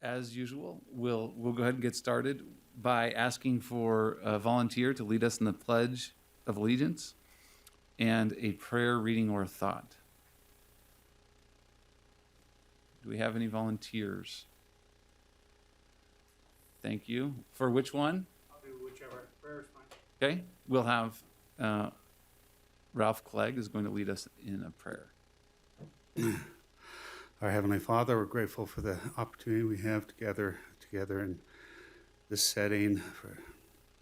As usual, we'll go ahead and get started by asking for a volunteer to lead us in the Pledge of Allegiance and a prayer, reading, or thought. Do we have any volunteers? Thank you. For which one? I'll do whichever. Prayer's fine. Okay, we'll have Ralph Clegg is going to lead us in a prayer. Our Heavenly Father, we're grateful for the opportunity we have together in this setting for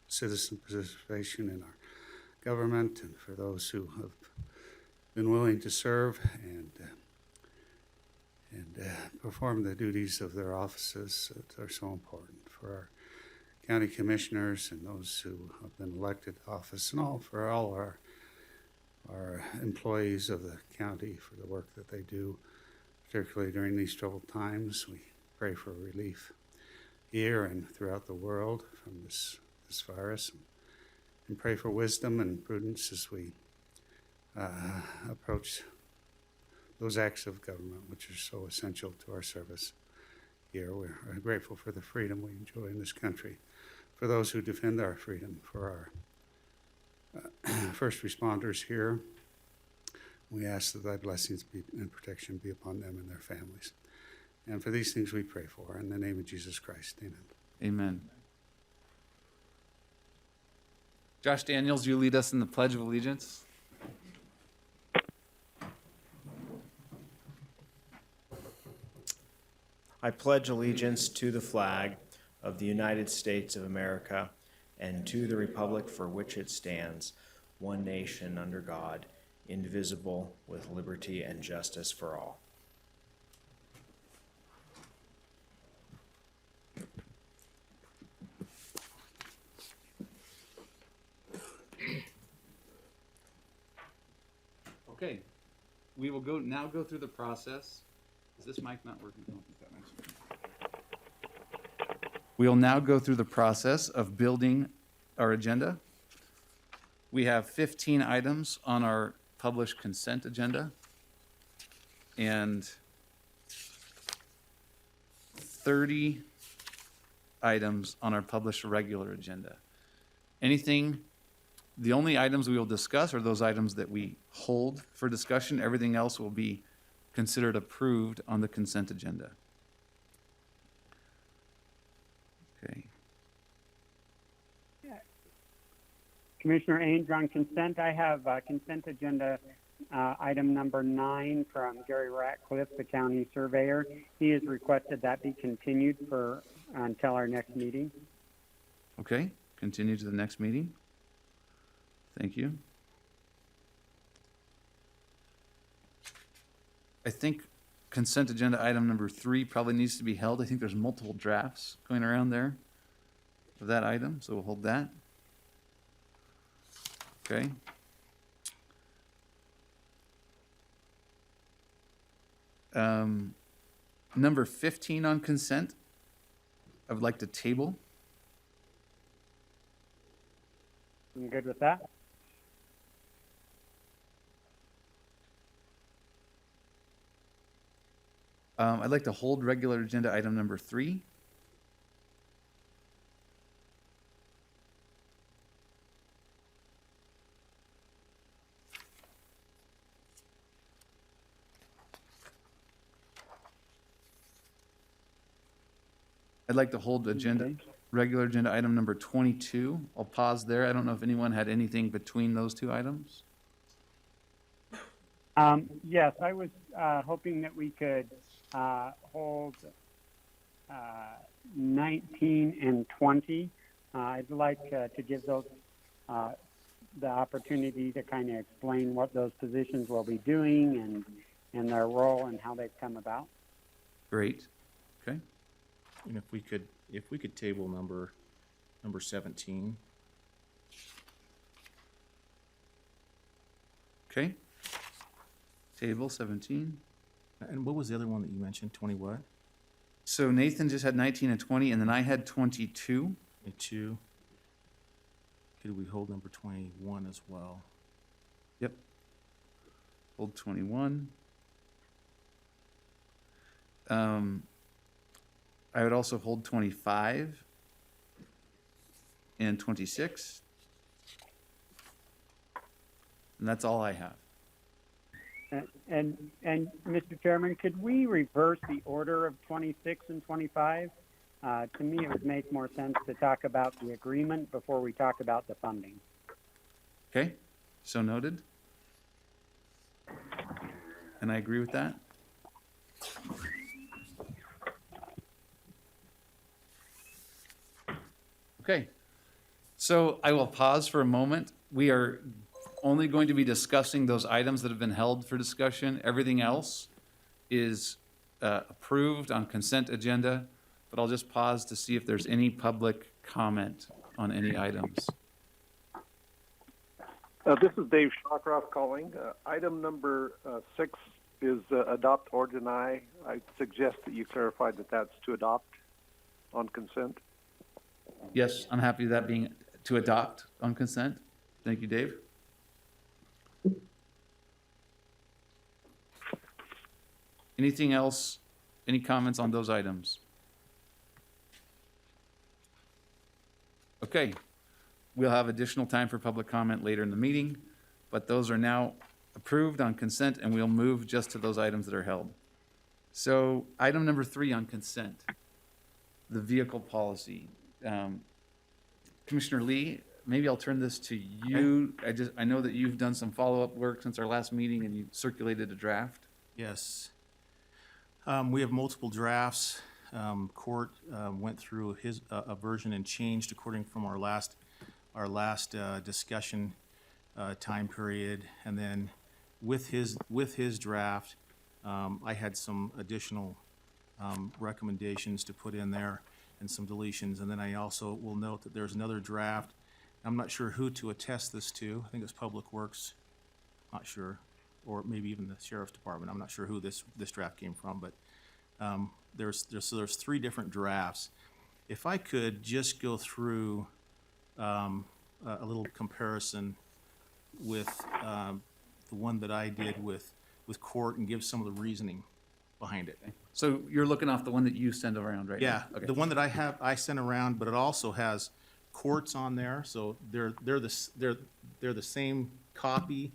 citizen participation in our government and for those who have been willing to serve and perform the duties of their offices that are so important for our county commissioners and those who have been elected to office and for all our employees of the county for the work that they do, particularly during these troubled times. We pray for relief here and throughout the world from this virus, and pray for wisdom and prudence as we approach those acts of government which are so essential to our service here. We're grateful for the freedom we enjoy in this country, for those who defend our freedom, for our first responders here. We ask that thy blessings and protection be upon them and their families. And for these things we pray for. In the name of Jesus Christ, amen. Amen. Josh Daniels, you lead us in the Pledge of Allegiance. I pledge allegiance to the flag of the United States of America and to the republic for which it stands, one nation under God, indivisible, with liberty and justice for all. Okay, we will now go through the process. Is this mic not working? I don't think that mic's working. We will now go through the process of building our agenda. We have 15 items on our published consent agenda and 30 items on our published regular agenda. The only items we will discuss are those items that we hold for discussion. Everything else will be considered approved on the consent agenda. Okay. Commissioner Ainge, on consent, I have consent agenda item number 9 from Gary Ratcliffe, the county surveyor. He has requested that be continued until our next meeting. Okay, continue to the next meeting. Thank you. I think consent agenda item number 3 probably needs to be held. I think there's multiple drafts going around there of that item, so we'll hold that. Okay. Number 15 on consent, I would like to table. I'm good with that. I'd like to hold regular agenda item number 3. I'd like to hold regular agenda item number 22. I'll pause there. I don't know if anyone had anything between those two items. Yes, I was hoping that we could hold 19 and 20. I'd like to give those the opportunity to kind of explain what those positions will be doing and their role and how they've come about. Great. Okay. And if we could table number 17. Okay. Table 17. And what was the other one that you mentioned? 20 what? So Nathan just had 19 and 20, and then I had 22. 22. Could we hold number 21 as well? Yep. Hold 21. I would also hold 25 and 26. And that's all I have. And Mr. Chairman, could we reverse the order of 26 and 25? To me, it would make more sense to talk about the agreement before we talk about the funding. Okay, so noted. And I agree with that. Okay, so I will pause for a moment. We are only going to be discussing those items that have been held for discussion. Everything else is approved on consent agenda, but I'll just pause to see if there's any public comment on any items. This is Dave Shawcroft calling. Item number 6 is adopt or deny. I suggest that you clarify that that's to adopt on consent. Yes, I'm happy with that being to adopt on consent. Thank you, Dave. Anything else? Any comments on those items? Okay, we'll have additional time for public comment later in the meeting, but those are now approved on consent, and we'll move just to those items that are held. So item number 3 on consent, the vehicle policy. Commissioner Lee, maybe I'll turn this to you. I know that you've done some follow-up work since our last meeting and you circulated a draft. Yes. We have multiple drafts. Court went through a version and changed according from our last discussion time period, and then with his draft, I had some additional recommendations to put in there and some deletions, and then I also will note that there's another draft. I'm not sure who to attest this to. I think it's Public Works, not sure, or maybe even the Sheriff's Department. I'm not sure who this draft came from, but there's 3 different drafts. If I could just go through a little comparison with the one that I did with court and give some of the reasoning behind it. So you're looking off the one that you send around right Yeah, now? Okay. the one that I sent around, but it also has courts on there, so they're the same copy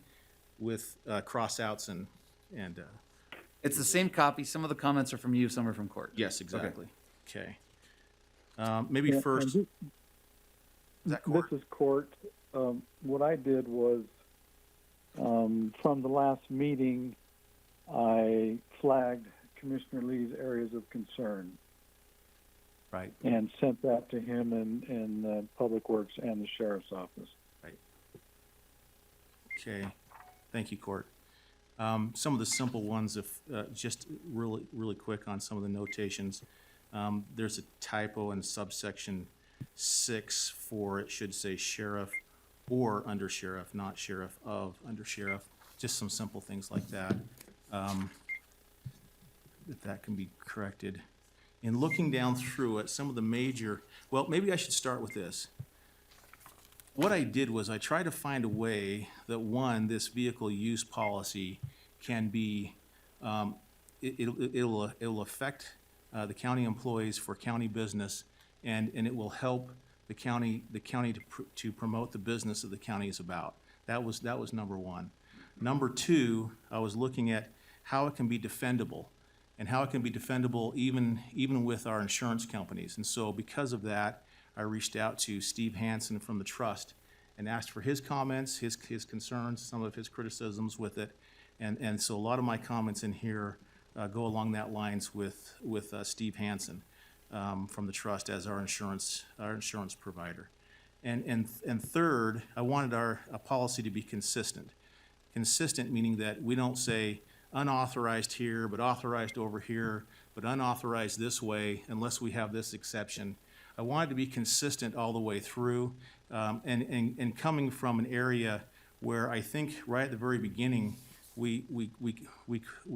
with cross-outs and It's the same copy. Some of the comments are from you, some are from court. yes, exactly. Okay. Maybe Yeah, first, and is that court? This is court. What I did was, from the last meeting, I flagged Commissioner Lee's areas of concern Right. and sent that to him in Public Works and the Sheriff's Office. Okay, thank you, Court. Some of the simple ones, if just really quick on some of the notations. There's a typo in subsection 6 for, it should say sheriff or undersheriff, not sheriff of undersheriff. Just some simple things like that. If that can be corrected. In looking down through it, some of the major, well, maybe I should start with this. What I did was I tried to find a way that, one, this vehicle use policy can be, it'll affect the county employees for county business, and it will help the county to promote the business that the county is about. That was number 1. Number 2, I was looking at how it can be defendable, and how it can be defendable even with our insurance companies. And so because of that, I reached out to Steve Hansen from the trust and asked for his comments, his concerns, some of his criticisms with it. And so a lot of my comments in here go along that lines with Steve Hansen from the trust as our insurance provider. And third, I wanted our policy to be consistent. Consistent meaning that we don't say unauthorized here, but authorized over here, but unauthorized this way unless we have this exception. I wanted to be consistent all the way through, and coming from an area where I think right at the very beginning, we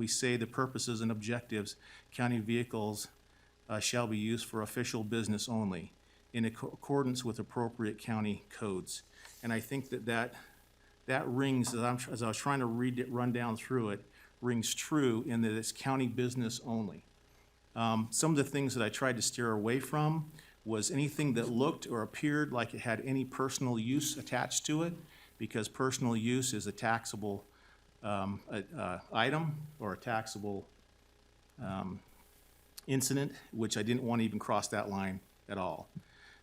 say the purposes and objectives, county vehicles shall be used for official business only in accordance with appropriate county codes. And I think that rings, as I was trying to run down through it, rings true in that it's county business only. Some of the things that I tried to steer away from was anything that looked or appeared like it had any personal use attached to it, because personal use is a taxable item or a taxable incident, which I didn't want to even cross that line at all.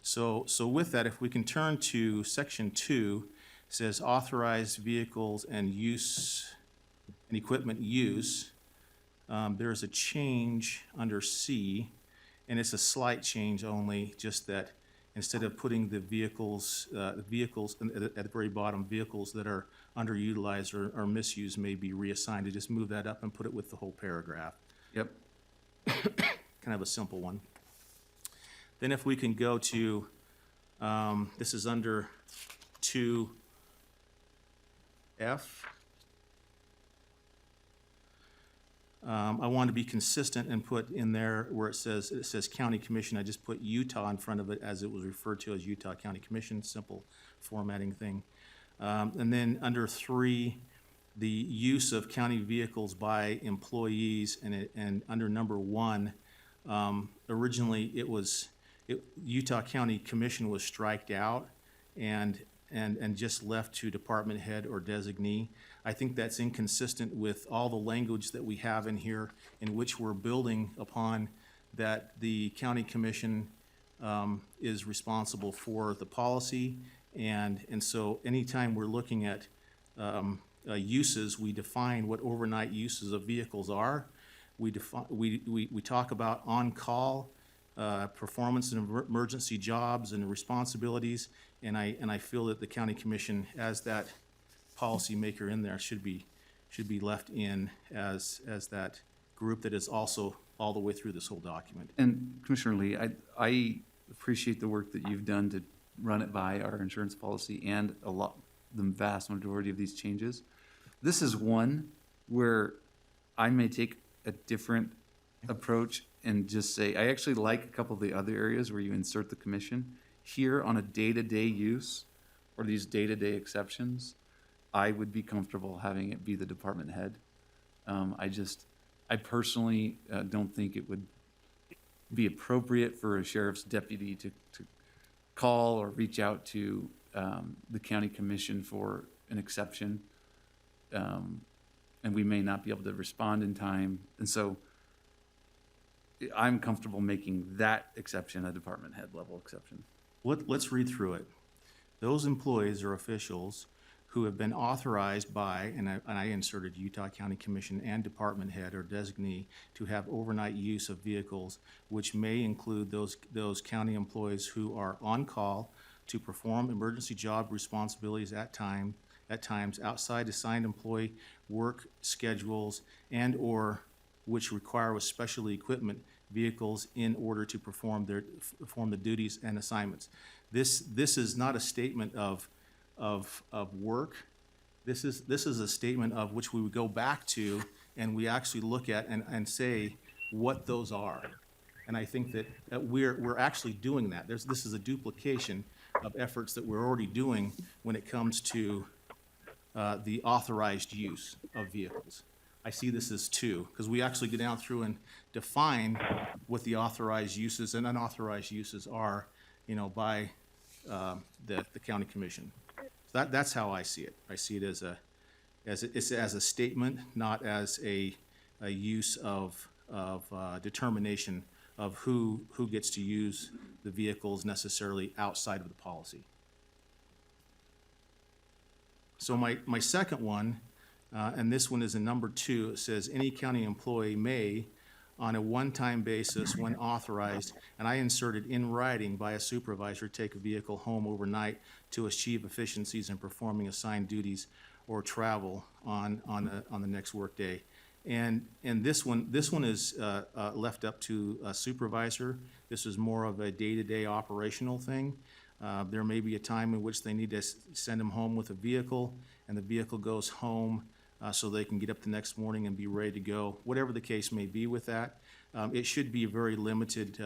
So with that, if we can turn to section 2, it says authorized vehicles and use and equipment use. There's a change under C, and it's a slight change only, just that instead of putting the vehicles at the very bottom, vehicles that are underutilized or misused may be reassigned, to just move that up and put it with the whole paragraph. Yep. Kind of a simple one. Then if we can go to, this is under 2F. I want to be consistent and put in there where it says County Commission, I just put Utah in front of it as it was referred to as Utah County Commission, simple formatting thing. And then under 3, the use of county vehicles by employees, and under number 1, originally Utah County Commission was striked out and just left to department head or designee. I think that's inconsistent with all the language that we have in here, in which we're building upon that the county commission is responsible for the policy, and so anytime we're looking at uses, we define what overnight uses of vehicles are. We talk about on-call, performance and emergency jobs and responsibilities, and I feel that the county commission, as that policymaker in there, should be left in as that group that is also all the way through this whole document. And Commissioner Lee, I appreciate the work that you've done to run it by our insurance policy and the vast majority of these changes. This is one where I may take a different approach and just say, I actually like a couple of the other areas where you insert the commission. Here on a day-to-day use or these day-to-day exceptions, I would be comfortable having it be the department head. I personally don't think it would be appropriate for a sheriff's deputy to call or reach out to the county commission for an exception. And we may not be able to respond in time. And so I'm comfortable making that exception a department head level exception. Let's read through it. Those employees or officials who have been authorized by, and I inserted Utah County Commission and department head or designee, to have overnight use of vehicles, which may include those county employees who are on call to perform emergency job responsibilities at times outside assigned employee work schedules, and or which require with special equipment vehicles in order to perform the duties and assignments. This is not a statement of work. This is a statement of which we would go back to and we actually look at and say what those are. And I think that we're actually doing that. This is a duplication of efforts that we're already doing when it comes to the authorized use of vehicles. I see this as 2, because we actually go down through and define what the authorized uses and unauthorized uses are, by the county commission. So that's how I see it. I see it as a statement, not as a use of determination of who gets to use the vehicles necessarily outside of the policy. So my second one, and this one is in number 2, it says any county employee may, on a one-time basis when authorized, and I inserted in writing by a supervisor, take a vehicle home overnight to achieve efficiencies in performing assigned duties or travel on the next workday. And this one is left up to a supervisor. This is more of a day-to-day operational thing. There may be a time in which they need to send them home with a vehicle, and the vehicle goes home so they can get up the next morning and be ready to go. Whatever the case may be with that, it should be a very limited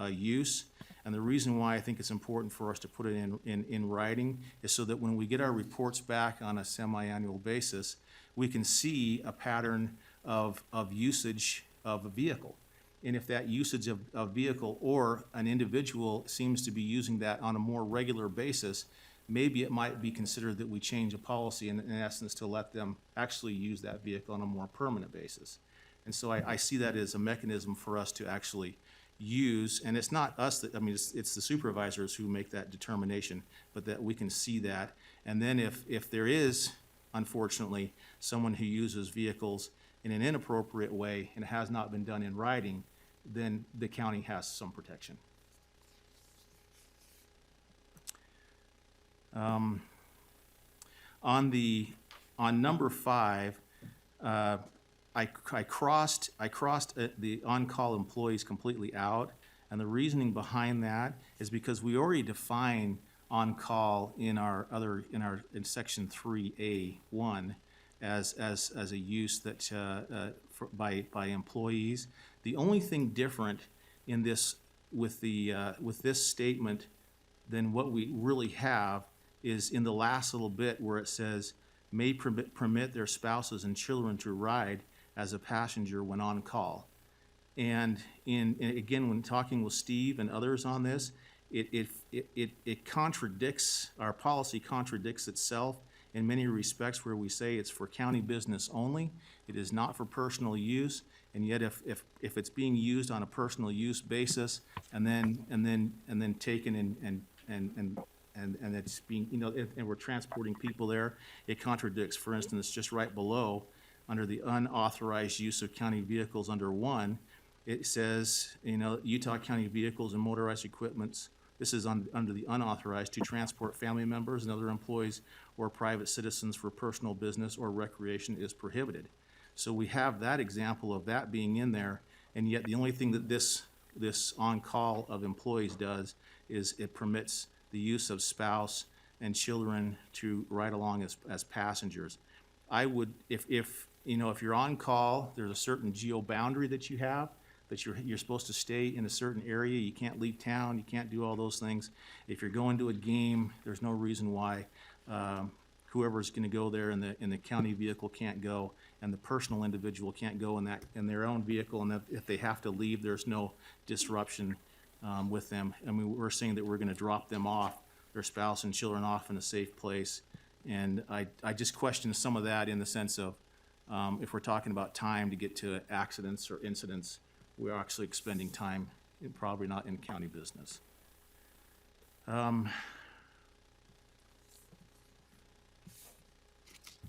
use. And the reason why I think it's important for us to put it in writing is so that when we get our reports back on a semi-annual basis, we can see a pattern of usage of a vehicle. And if that usage of vehicle or an individual seems to be using that on a more regular basis, maybe it might be considered that we change a policy in essence to let them actually use that vehicle on a more permanent basis. And so I see that as a mechanism for us to actually use, and it's not us that, I mean, it's the supervisors who make that determination, but that we can see that. And then if there is, unfortunately, someone who uses vehicles in an inappropriate way and it has not been done in writing, then the county has some protection. On number 5, I crossed the on-call employees completely out, and the reasoning behind that is because we already define on-call in section 3A1 as a use that by employees. The only thing different in this with this statement than what we really have is in the last little bit where it says may permit their spouses and children to ride as a passenger when on call. And again, when talking with Steve and others on this, it contradicts, our policy contradicts itself in many respects where we say it's for county business only. It is not for personal use. And yet if it's being used on a personal use basis and then taken and it's being, and we're transporting people there, it contradicts. For instance, just right below, under the unauthorized use of county vehicles under 1, it says, Utah County vehicles and motorized equipments, this is under the unauthorized, to transport family members and other employees or private citizens for personal business or recreation is prohibited. So we have that example of that being in there, and yet the only thing that this on-call of employees does is it permits the use of spouse and children to ride along as passengers. I would, if you're on call, there's a certain geo boundary that you have, that you're supposed to stay in a certain area. You can't leave town. You can't do all those things. If you're going to a game, there's no reason why whoever's going to go there in the county vehicle can't go, and the personal individual can't go in their own vehicle. And if they have to leave, there's no disruption with them. I mean, we're saying that we're going to drop them off, their spouse and children off in a safe place. And I just question some of that in the sense of if we're talking about time to get to accidents or incidents, we're actually expending time, probably not in county business.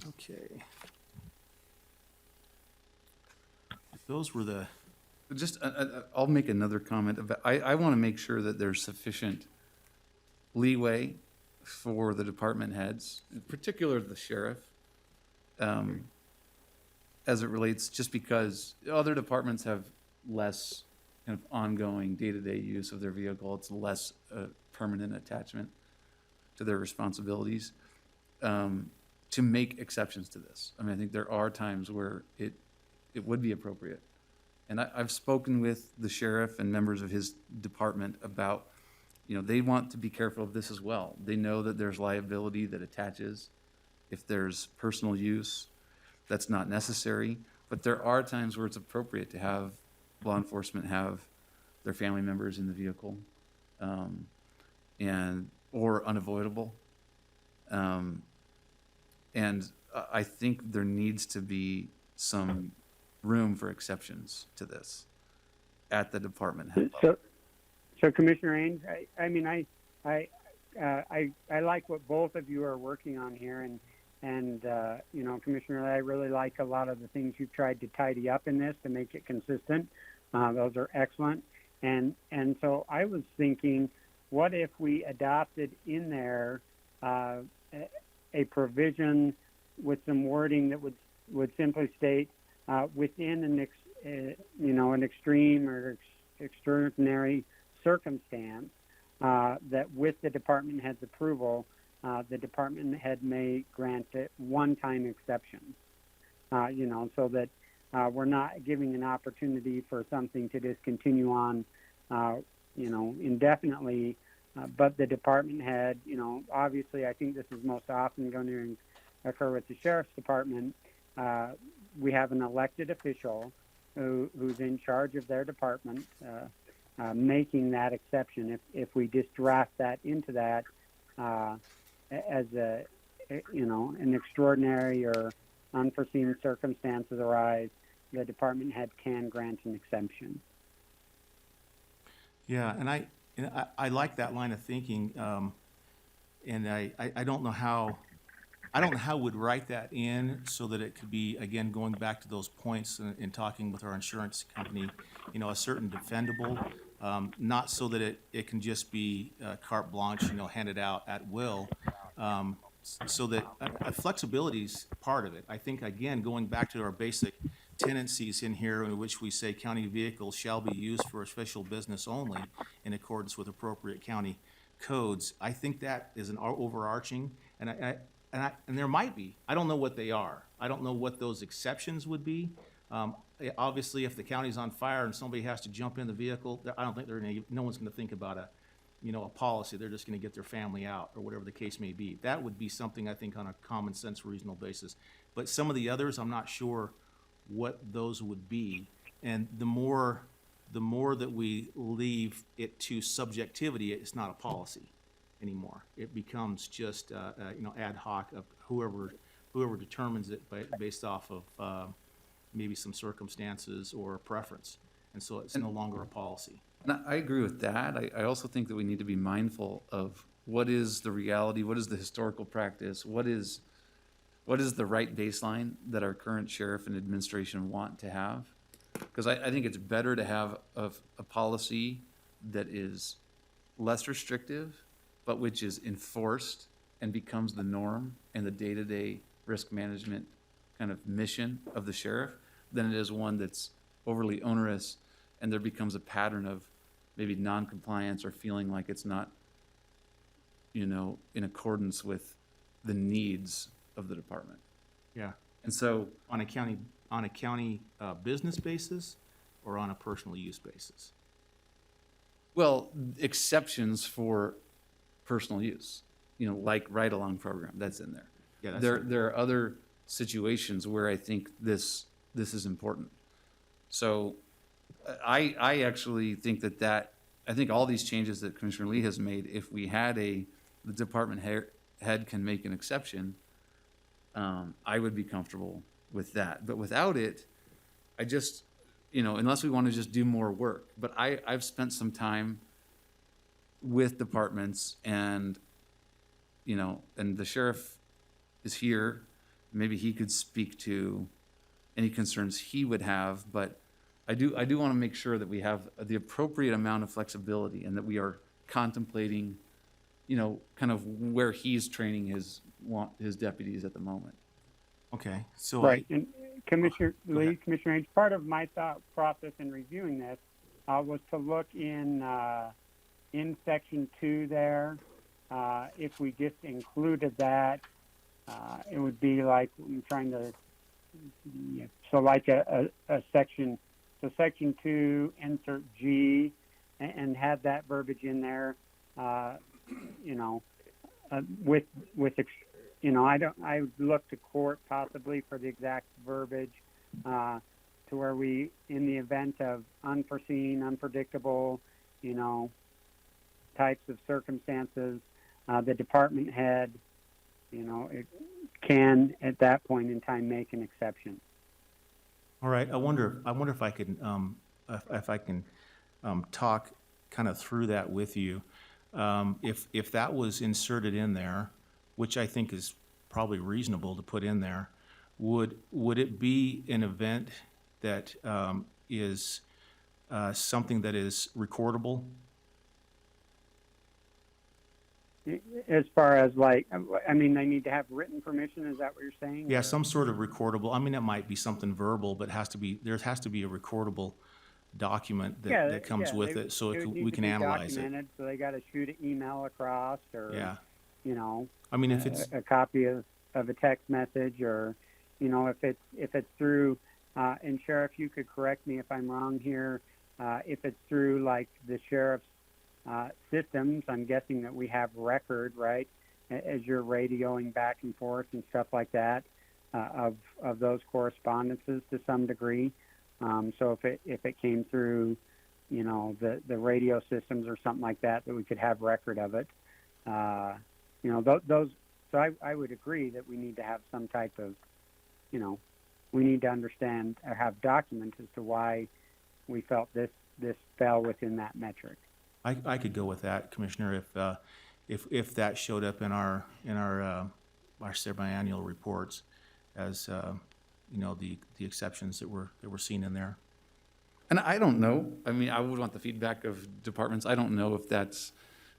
Okay. Those were the... Just, I'll make another comment. I want to make sure that there's sufficient leeway for the department heads, in particular the sheriff, as it relates, just because other departments have less kind of ongoing day-to-day use of their vehicle. It's less permanent attachment to their responsibilities, to make exceptions to this. I mean, I think there are times where it would be appropriate. And I've spoken with the sheriff and members of his department about, they want to be careful of this as well. They know that there's liability that attaches if there's personal use that's not necessary. But there are times where it's appropriate to have law enforcement have their family members in the vehicle, or unavoidable. And I think there needs to be some room for exceptions to this at the department head level. So Commissioner Ains, I like what both of you are working on here, and Commissioner, I really like a lot of the things you've tried to tidy up in this to make it consistent. Those are excellent, and so I was thinking, what if we adopted in there a provision with some wording that would simply state within an extreme or extraordinary circumstance, that with the department head's approval, the department head may grant it one-time exceptions, so that we're not giving an opportunity for something to just continue on, indefinitely. But the department head, obviously I think this is most often going to occur with the sheriff's department. We have an elected official who's in charge of their department, making that exception. If we just draft that into that as an extraordinary or unforeseen circumstances arise, the department head can grant an exemption. Yeah, and I like that line of thinking, and I don't know how, we'd write that in so that it could be, again, going back to those points in talking with our insurance company, a certain defendable, not so that it can just be carte blanche, handed out at will, so that flexibility is part of it. I think, again, going back to our basic tenancies in here in which we say county vehicles shall be used for official business only in accordance with appropriate county codes, I think that is an overarching, and there might be. I don't know what they are. I don't know what those exceptions would be. Obviously, if the county's on fire and somebody has to jump in the vehicle, I don't think no one's going to think about a policy. They're just going to get their family out or whatever the case may be. That would be something, I think, on a common sense, reasonable basis. But some of the others, I'm not sure what those would be. And the more that we leave it to subjectivity, it's not a policy anymore. It becomes just ad hoc of whoever determines it based off of maybe some circumstances or preference, and so it's no longer a policy. And I agree with that. I also think that we need to be mindful of what is the reality, what is the historical practice, what is the right baseline that our current sheriff and administration want to have. Because I think it's better to have a policy that is less restrictive, but which is enforced and becomes the norm and the day-to-day risk management kind of mission of the sheriff, than it is one that's overly onerous and there becomes a pattern of maybe non-compliance or feeling like it's not, in accordance with the needs of the department. Yeah. And so, On a county business basis or on a personal use basis? well, exceptions for personal use, like ride-along program, that's in there. Yeah, that's There are other situations where I think this is important. So I actually think I think all these changes that Commissioner Lee has made, if we had the department head can make an exception, I would be comfortable with that. But without it, I just, unless we want to just do more work. But I've spent some time with departments and the sheriff is here. Maybe he could speak to any concerns he would have, but I do want to make sure that we have the appropriate amount of flexibility and that we are contemplating, kind of where he's training his deputies at the moment. Okay, so Right. And Commissioner Go Lee, ahead. Commissioner H, part of my thought process in reviewing this was to look in section 2 there. If we just included that, it would be like, I'm trying to, so like a section, so section 2, insert G, and have that verbiage in there, I would look to court possibly for the exact verbiage, to where we, in the event of unforeseen, unpredictable, types of circumstances, the department head, it can at that point in time make an exception. all right, I wonder if I can talk kind of through that with you. If that was inserted in there, which I think is probably reasonable to put in there, would it be an event that is something that is recordable? As far as they need to have written permission, is that what you're saying? Yeah, some sort of recordable. I mean, it might be something verbal, but there has to be a recordable document that comes with it, so we can analyze it. So they got to shoot an email across, or Yeah. I mean, if it's a copy of a text message, or if it's through and Sheriff, you could correct me if I'm wrong here, if it's through like the sheriff's systems, I'm guessing that we have record, right, as you're radioing back and forth and stuff like that, of those correspondences to some degree. So if it came through, you know, the radio systems or something like that, that we could have record of it. You know, those. So I would agree that we need to have some type of, you know, we need to understand or have documents as to why we felt this fell within that metric. I could go with that, Commissioner, if that showed up in our semi-annual reports as, you know, the exceptions that were seen in there. And I don't know, I mean, I would want the feedback of departments. I don't know if that's,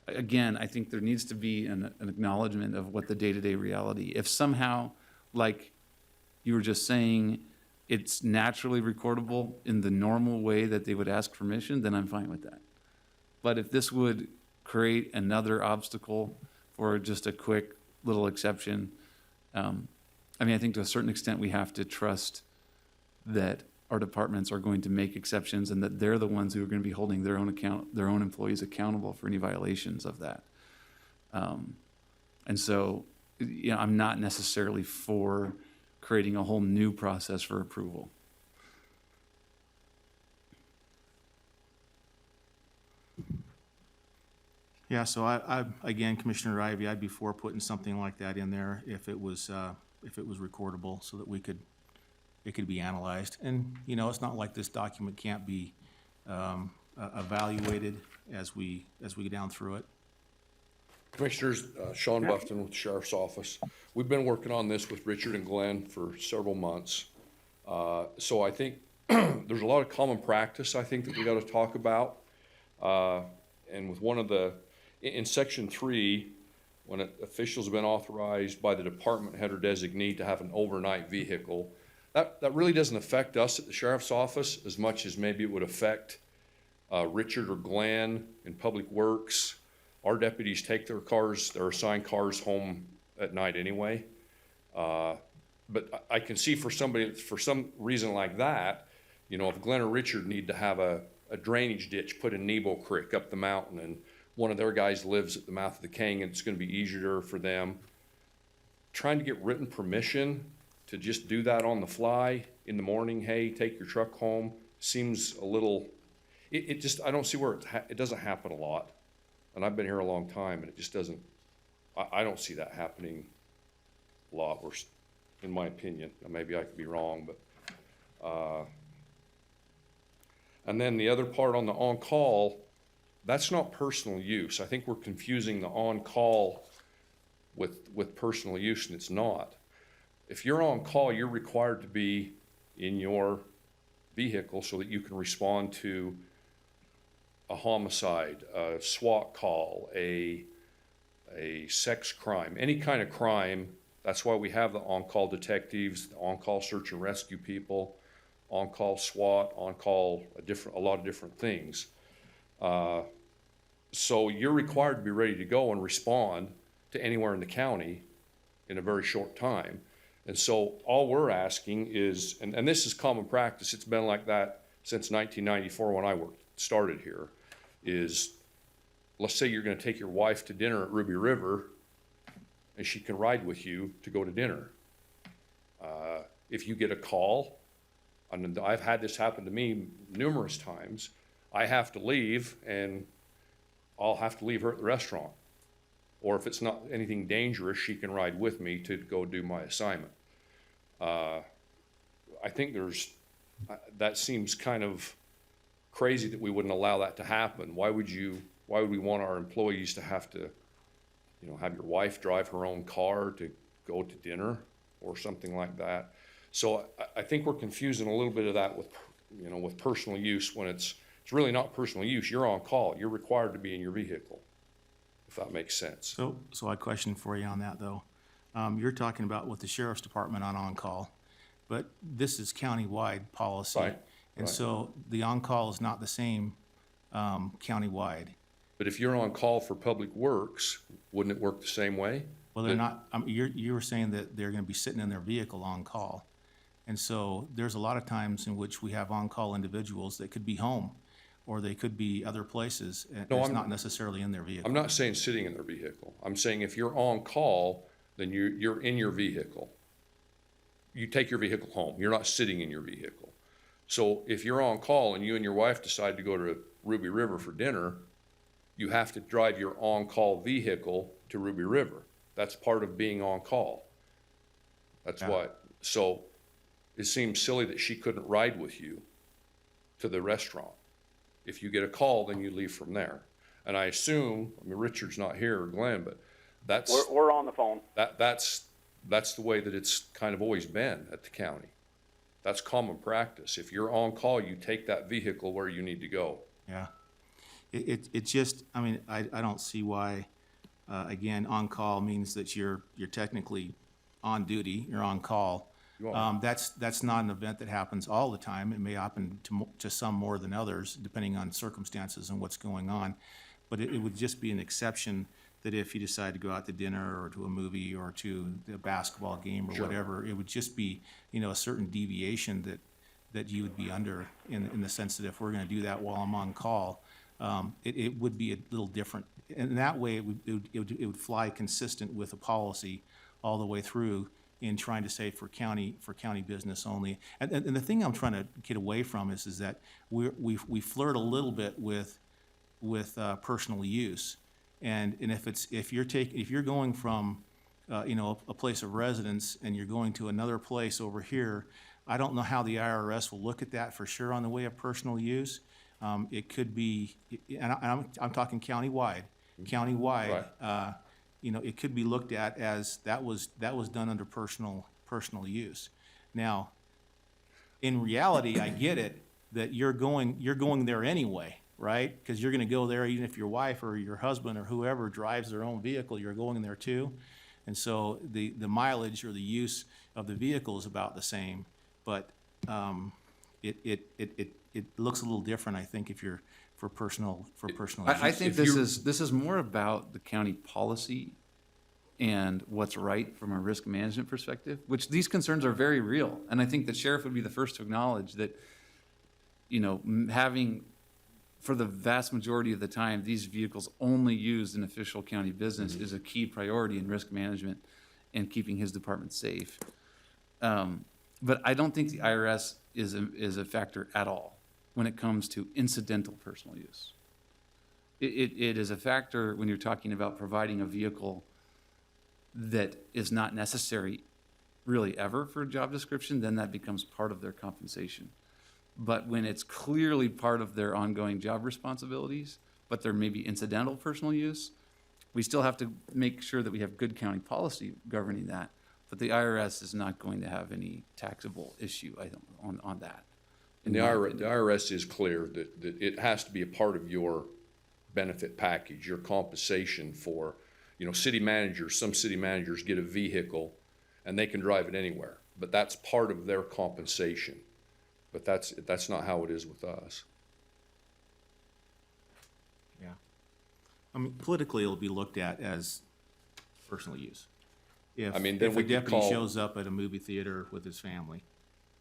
again, I think there needs to be an acknowledgement of what the day-to-day reality. If somehow, like you were just saying, it's naturally recordable in the normal way that they would ask permission, then I'm fine with that. But if this would create another obstacle for just a quick little exception, I mean, I think to a certain extent, we have to trust that our departments are going to make exceptions and that they're the ones who are going to be holding their own employees accountable for any violations of that. And so, you know, I'm not necessarily for creating a whole new process for approval. Yeah, so I again, Commissioner Ivey, I'd be for putting something like that in there if it was recordable, so that it could be analyzed. And, you know, it's not like this document can't be evaluated as we go down through it. Commissioners, Sean Buffton with the Sheriff's Office. We've been working on this with Richard and Glenn for several months. So I think there's a lot of common practice I think that we got to talk about. And with one of the, in section 3, when officials have been authorized by the department head or designee to have an overnight vehicle, that really doesn't affect us at the Sheriff's Office as much as maybe it would affect Richard or Glenn in Public Works. Our deputies take their assigned cars home at night anyway. But I can see for some reason like that, you know, if Glenn or Richard need to have a drainage ditch put in Nebo Creek up the mountain, and one of their guys lives at the mouth of the canyon, it's gonna be easier for them. Trying to get written permission to just do that on the fly in the morning, hey, take your truck home, seems a little, it just, I don't see where it doesn't happen a lot. And I've been here a long time, and it just doesn't, I don't see that happening a lot, in my opinion. Maybe I could be wrong, but, and then the other part on the on-call, that's not personal use. I think we're confusing the on-call with personal use, and it's not. If you're on call, you're required to be in your vehicle so that you can respond to a homicide, a SWAT call, a sex crime, any kind of crime. That's why we have the on-call detectives, the on-call search and rescue people, on-call SWAT, on-call a lot of different things. So you're required to be ready to go and respond to anywhere in the county in a very short time. And so all we're asking is, and this is common practice, it's been like that since 1994 when I started here, is let's say you're gonna take your wife to dinner at Ruby River and she can ride with you to go to dinner. If you get a call, and I've had this happen to me numerous times, I have to leave and I'll have to leave her at the restaurant. Or if it's not anything dangerous, she can ride with me to go do my assignment. I think that seems kind of crazy that we wouldn't allow that to happen. Why would we want our employees to have to, you know, have your wife drive her own car to go to dinner or something like that? So I think we're confusing a little bit of that with, you know, with personal use when it's really not personal use. You're on call. You're required to be in your vehicle, if that makes sense. So I have a question for you on that, though. You're talking about with the sheriff's department on-call, but this is countywide policy. Right, And right. so the on-call is not the same countywide. But if you're on call for Public Works, wouldn't it work the same way? Well, they're not, you were saying that they're gonna be sitting in their vehicle on-call. And so there's a lot of times in which we have on-call individuals that could be home, or they could be other places, and No, it's I'm- not necessarily in their vehicle. I'm not saying sitting in their vehicle. I'm saying if you're on call, then you're in your vehicle. You take your vehicle home. You're not sitting in your vehicle. So if you're on call and you and your wife decide to go to Ruby River for dinner, you have to drive your on-call vehicle to Ruby River. That's part of being on call. That's Yeah. why. So it seems silly that she couldn't ride with you to the restaurant. If you get a call, then you leave from there. And I assume, I mean, Richard's not here, or Glenn, but that's, We're on the phone. that's the way that it's kind of always been at the county. That's common practice. If you're on call, you take that vehicle where you need to go. Yeah. It just, I mean, I don't see why, again, on-call means that you're technically on duty, you're on call. You are. That's not an event that happens all the time. It may happen to some more than others, depending on circumstances and what's going on. But it would just be an exception that if you decide to go out to dinner or to a movie or to a basketball game or whatever, it would just be, a certain deviation that you would be under in the sense that if we're gonna do that while I'm on call, it would be a little different. And that way, it would fly consistent with a policy all the way through in trying to say for county business only. And the thing I'm trying to get away from is that we flirt a little bit with personal use. And if you're going from a place of residence and you're going to another place over here, I don't know how the IRS will look at that for sure on the way of personal use. It could be, and I'm talking countywide. Right. It could be looked at as that was done under personal use. Now, in reality, I get it that you're going there anyway, right? Because you're going to go there even if your wife or your husband or whoever drives their own vehicle, you're going there too. And so the mileage or the use of the vehicle is about the same, but it looks a little different, I think, if you're for personal use. I think If this you- is more about the county policy and what's right from a risk management perspective, which these concerns are very real. And I think the sheriff would be the first to acknowledge that, having, for the vast majority of the time, these vehicles only used in official county business is a key priority in risk management and keeping his department safe. But I don't think the IRS is a factor at all when it comes to incidental personal use. It is a factor when you're talking about providing a vehicle that is not necessary really ever for a job description, then that becomes part of their compensation. But when it's clearly part of their ongoing job responsibilities, but there may be incidental personal use, we still have to make sure that we have good county policy governing that. But the IRS is not going to have any taxable issue on that. And the IRS is clear that it has to be a part of your benefit package, your compensation for, city managers. Some city managers get a vehicle and they can drive it anywhere, but that's part of their compensation. But that's not how it is with us. Yeah. I mean, politically, it'll be looked at as personal use. I mean, If then a we could deputy call- shows up at a movie theater with his family,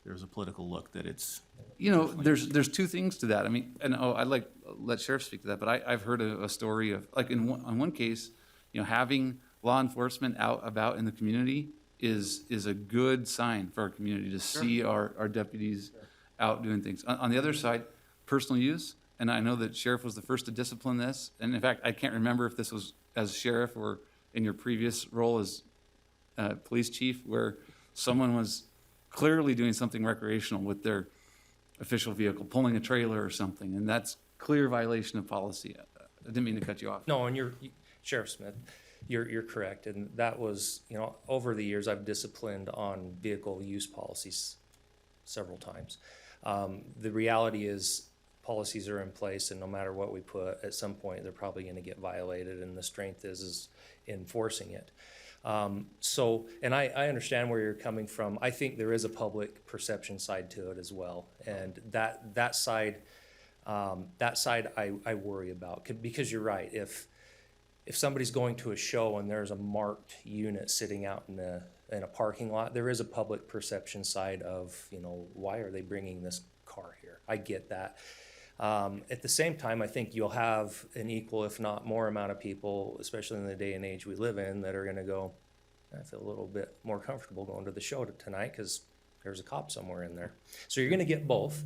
there's a political look that it's. There's two things to that. I mean, and I'd like let sheriff speak to that, but I've heard a story of, like, on one case, having law enforcement out about in the community is a good sign for our community to see our deputies out doing things. On the other side, personal use, and I know that sheriff was the first to discipline this, and in fact, I can't remember if this was as sheriff or in your previous role as police chief, where someone was clearly doing something recreational with their official vehicle, pulling a trailer or something, and that's clear violation of policy. I didn't mean to cut you off. No, and Sheriff Smith, you're correct, and that was, over the years, I've disciplined on vehicle use policies several times. The reality is, policies are in place, and no matter what we put, at some point, they're probably gonna get violated, and the strength is enforcing it. And I understand where you're coming from. I think there is a public perception side to it as well, and that side I worry about, because you're right. If somebody's going to a show and there's a marked unit sitting out in a parking lot, there is a public perception side of, why are they bringing this car here? I get that. At the same time, I think you'll have an equal, if not more, amount of people, especially in the day and age we live in, that are going to go, I feel a little bit more comfortable going to the show tonight because there's a cop somewhere in there. So you're gonna get both.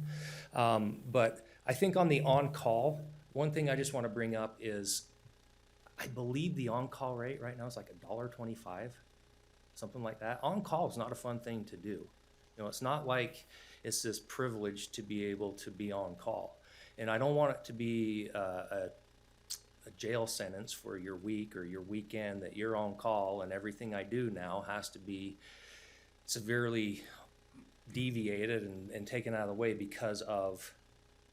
But I think on the on-call, one thing I just wanna bring up is, I believe the on-call rate right now is like $1.25, something like that. On-call is not a fun thing to do. You know, it's not like it's this privilege to be able to be on call. And I don't want it to be a jail sentence for your week or your weekend that you're on call and everything I do now has to be severely deviated and taken out of the way because of,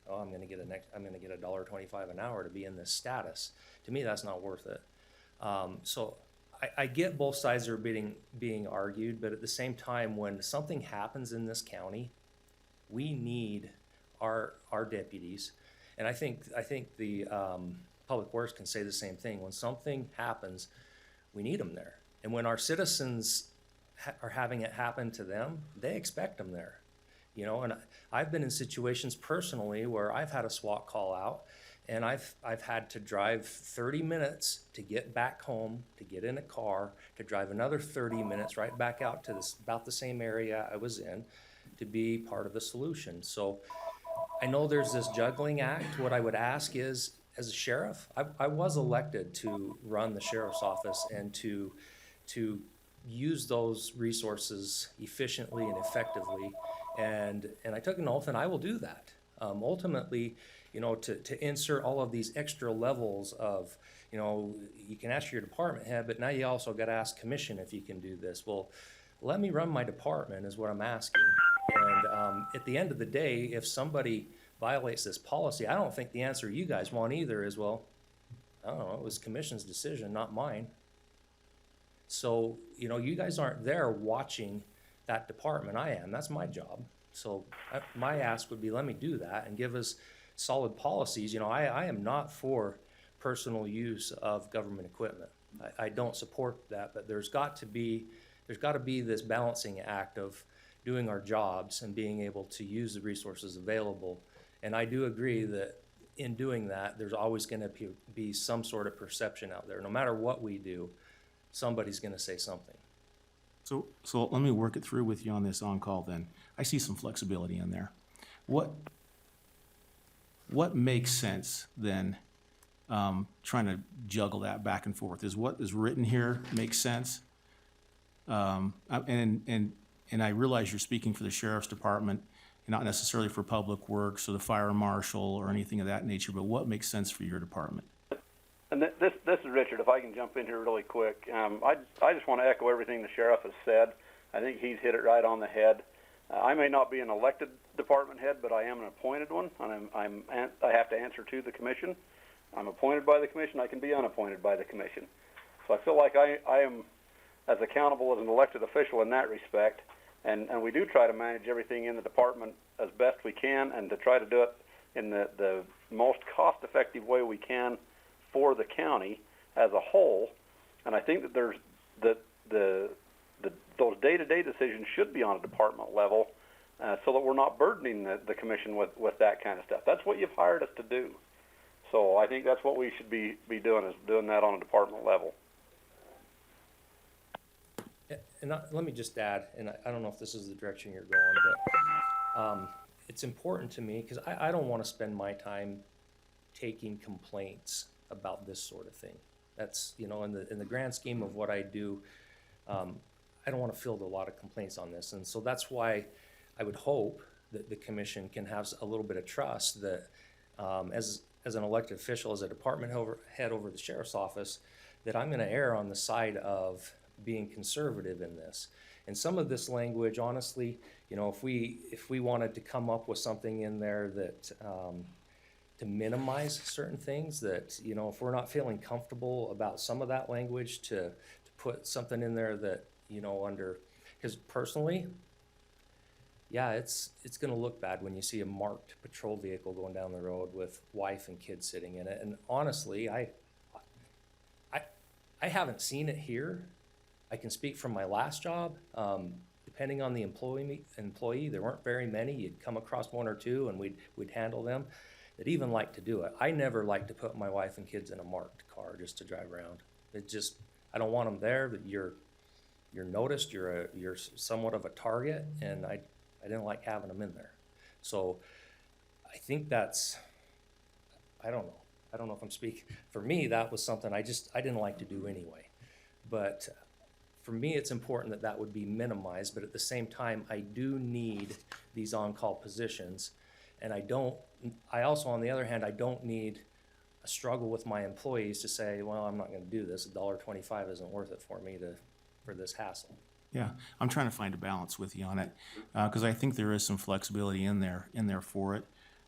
oh, I'm gonna get $1.25 an hour to be in this status. To me, that's not worth it. So I get both sides are being argued, but at the same time, when something happens in this county, we need our deputies. And I think the Public Works can say the same thing. When something happens, we need them there. And when our citizens are having it happen to them, they expect them there. You know, and I've been in situations personally where I've had a SWAT call out, and I've had to drive 30 minutes to get back home, to get in a car, to drive another 30 minutes right back out to about the same area I was in to be part of the solution. So I know there's this juggling act. What I would ask is, as a sheriff, I was elected to run the sheriff's office and to use those resources efficiently and effectively. And I took an oath, and I will do that. Ultimately, you know, to insert all of these extra levels of, you know, you can ask your department head, but now you also got to ask commission if you can do this. Well, let me run my department is what I'm asking. And at the end of the day, if somebody violates this policy, I don't think the answer you guys want either is, well, I don't know, it was commission's decision, not mine. So, you know, you guys aren't there watching that department. I am. That's my job. So my ask would be, let me do that and give us solid policies. You know, I am not for personal use of government equipment. I don't support that, but there's got to be this balancing act of doing our jobs and being able to use the resources available. And I do agree that in doing that, there's always going to be some sort of perception out there. No matter what we do, somebody's going to say something. So let me work it through with you on this on-call then. I see some flexibility in there. What makes sense then, trying to juggle that back and forth? Is what is written here makes sense? And I realize you're speaking for the sheriff's department, and not necessarily for public works or the fire marshal or anything of that nature, but what makes sense for your department? And this is Richard. If I can jump in here really quick, I just want to echo everything the sheriff has said. I think he's hit it right on the head. I may not be an elected department head, but I am an appointed one, and I have to answer to the commission. I'm appointed by the commission. I can be unappointed by the commission. So I feel like I am as accountable as an elected official in that respect. And we do try to manage everything in the department as best we can, and to try to do it in the most cost-effective way we can for the county as a whole. And I think that there's those day-to-day decisions should be on a department level, so that we're not burdening the commission with that kind of stuff. That's what you've hired us to do. So I think that's what we should be doing, is doing that on a department level. And let me just add, and I don't know if this is the direction you're going, but it's important to me because I don't want to spend my time taking complaints about this sort of thing. That's, you know, in the grand scheme of what I do, I don't want to field a lot of complaints on this. And so that's why I would hope that the commission can have a little bit of trust that as an elected official, as a department head over the sheriff's office, that I'm going to err on the side of being conservative in this. And some of this language, honestly, you know, if we wanted to come up with something in there that to minimize certain things, that, you know, if we're not feeling comfortable about some of that language, to put something in there that, you know, because personally, yeah, it's going to look bad when you see a marked patrol vehicle going down the road with wife and kids sitting in it. And honestly, I haven't seen it here. I can speak from my last job. Depending on the employee, there weren't very many. You'd come across one or two, and we'd handle them. That even like to do it. I never like to put my wife and kids in a marked car just to drive around. I don't want them there. But you're noticed. You're somewhat of a target, and I didn't like having them in there. So I think that's, I don't know. I don't know if I'm speaking. For me, that was something I didn't like to do anyway. But for me, it's important that that would be minimized, but at the same time, I do need these on-call positions. And I also, on the other hand, I don't need a struggle with my employees to say, well, I'm not gonna do this, $1.25 isn't worth it for me for this hassle. Yeah, I'm trying to find a balance with you on it, because I think there is some flexibility in there for it.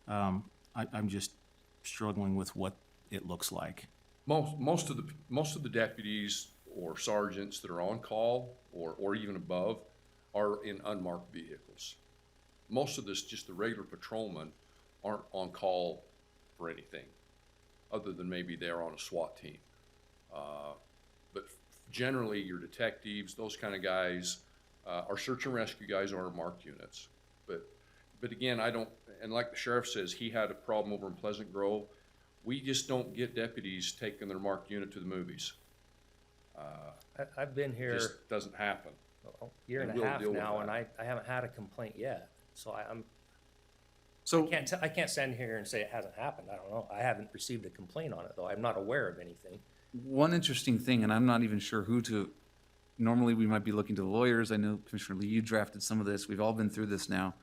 I'm just struggling with what it looks like. Most of the deputies or sergeants that are on call or even above are in unmarked vehicles. Most of this, just the regular patrolmen aren't on call for anything other than maybe they're on a SWAT team. But generally your detectives, those kind of guys, our search and rescue guys are marked units. But again, and like the sheriff says, he had a problem over in Pleasant Grove. We just don't get deputies taking their marked unit to the movies. I've been here Just doesn't happen. a year and And a we'll half deal with now, and that. I haven't had a complaint yet. So So I can't stand here and say it hasn't happened. I don't know. I haven't received a complaint on it, though. I'm not aware of anything. one interesting thing, and I'm not even sure who to, normally we might be looking to the lawyers. I know Commissioner Lee, you drafted some of this. We've all been through this now.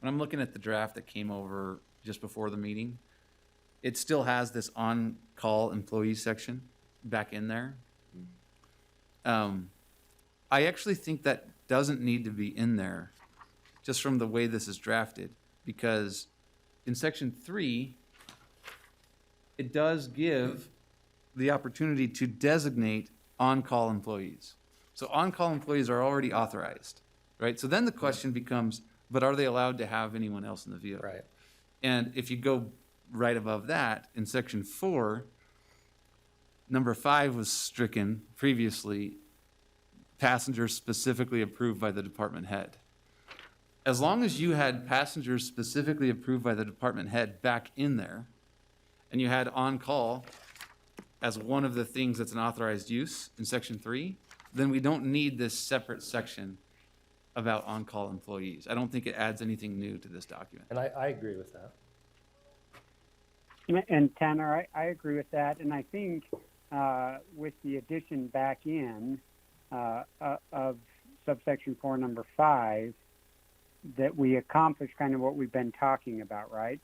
When I'm looking at the draft that came over just before the meeting, it still has this on-call employee section back in there. I actually think that doesn't need to be in there, just from the way this is drafted, because in section 3, it does give the opportunity to designate on-call employees. So on-call employees are already authorized, right? So then the question becomes, but are they allowed to have anyone else in the vehicle? Right. And if you go right above that, in section 4, number 5 was stricken previously, passengers specifically approved by the department head. As long as you had passengers specifically approved by the department head back in there, and you had on-call as one of the things that's an authorized use in section 3, then we don't need this separate section about on-call employees. I don't think it adds anything new to this document. And I agree with that. And Tanner, I agree with that. And I think with the addition back in of subsection 4, number 5, that we accomplish kind of what we've been talking about, right?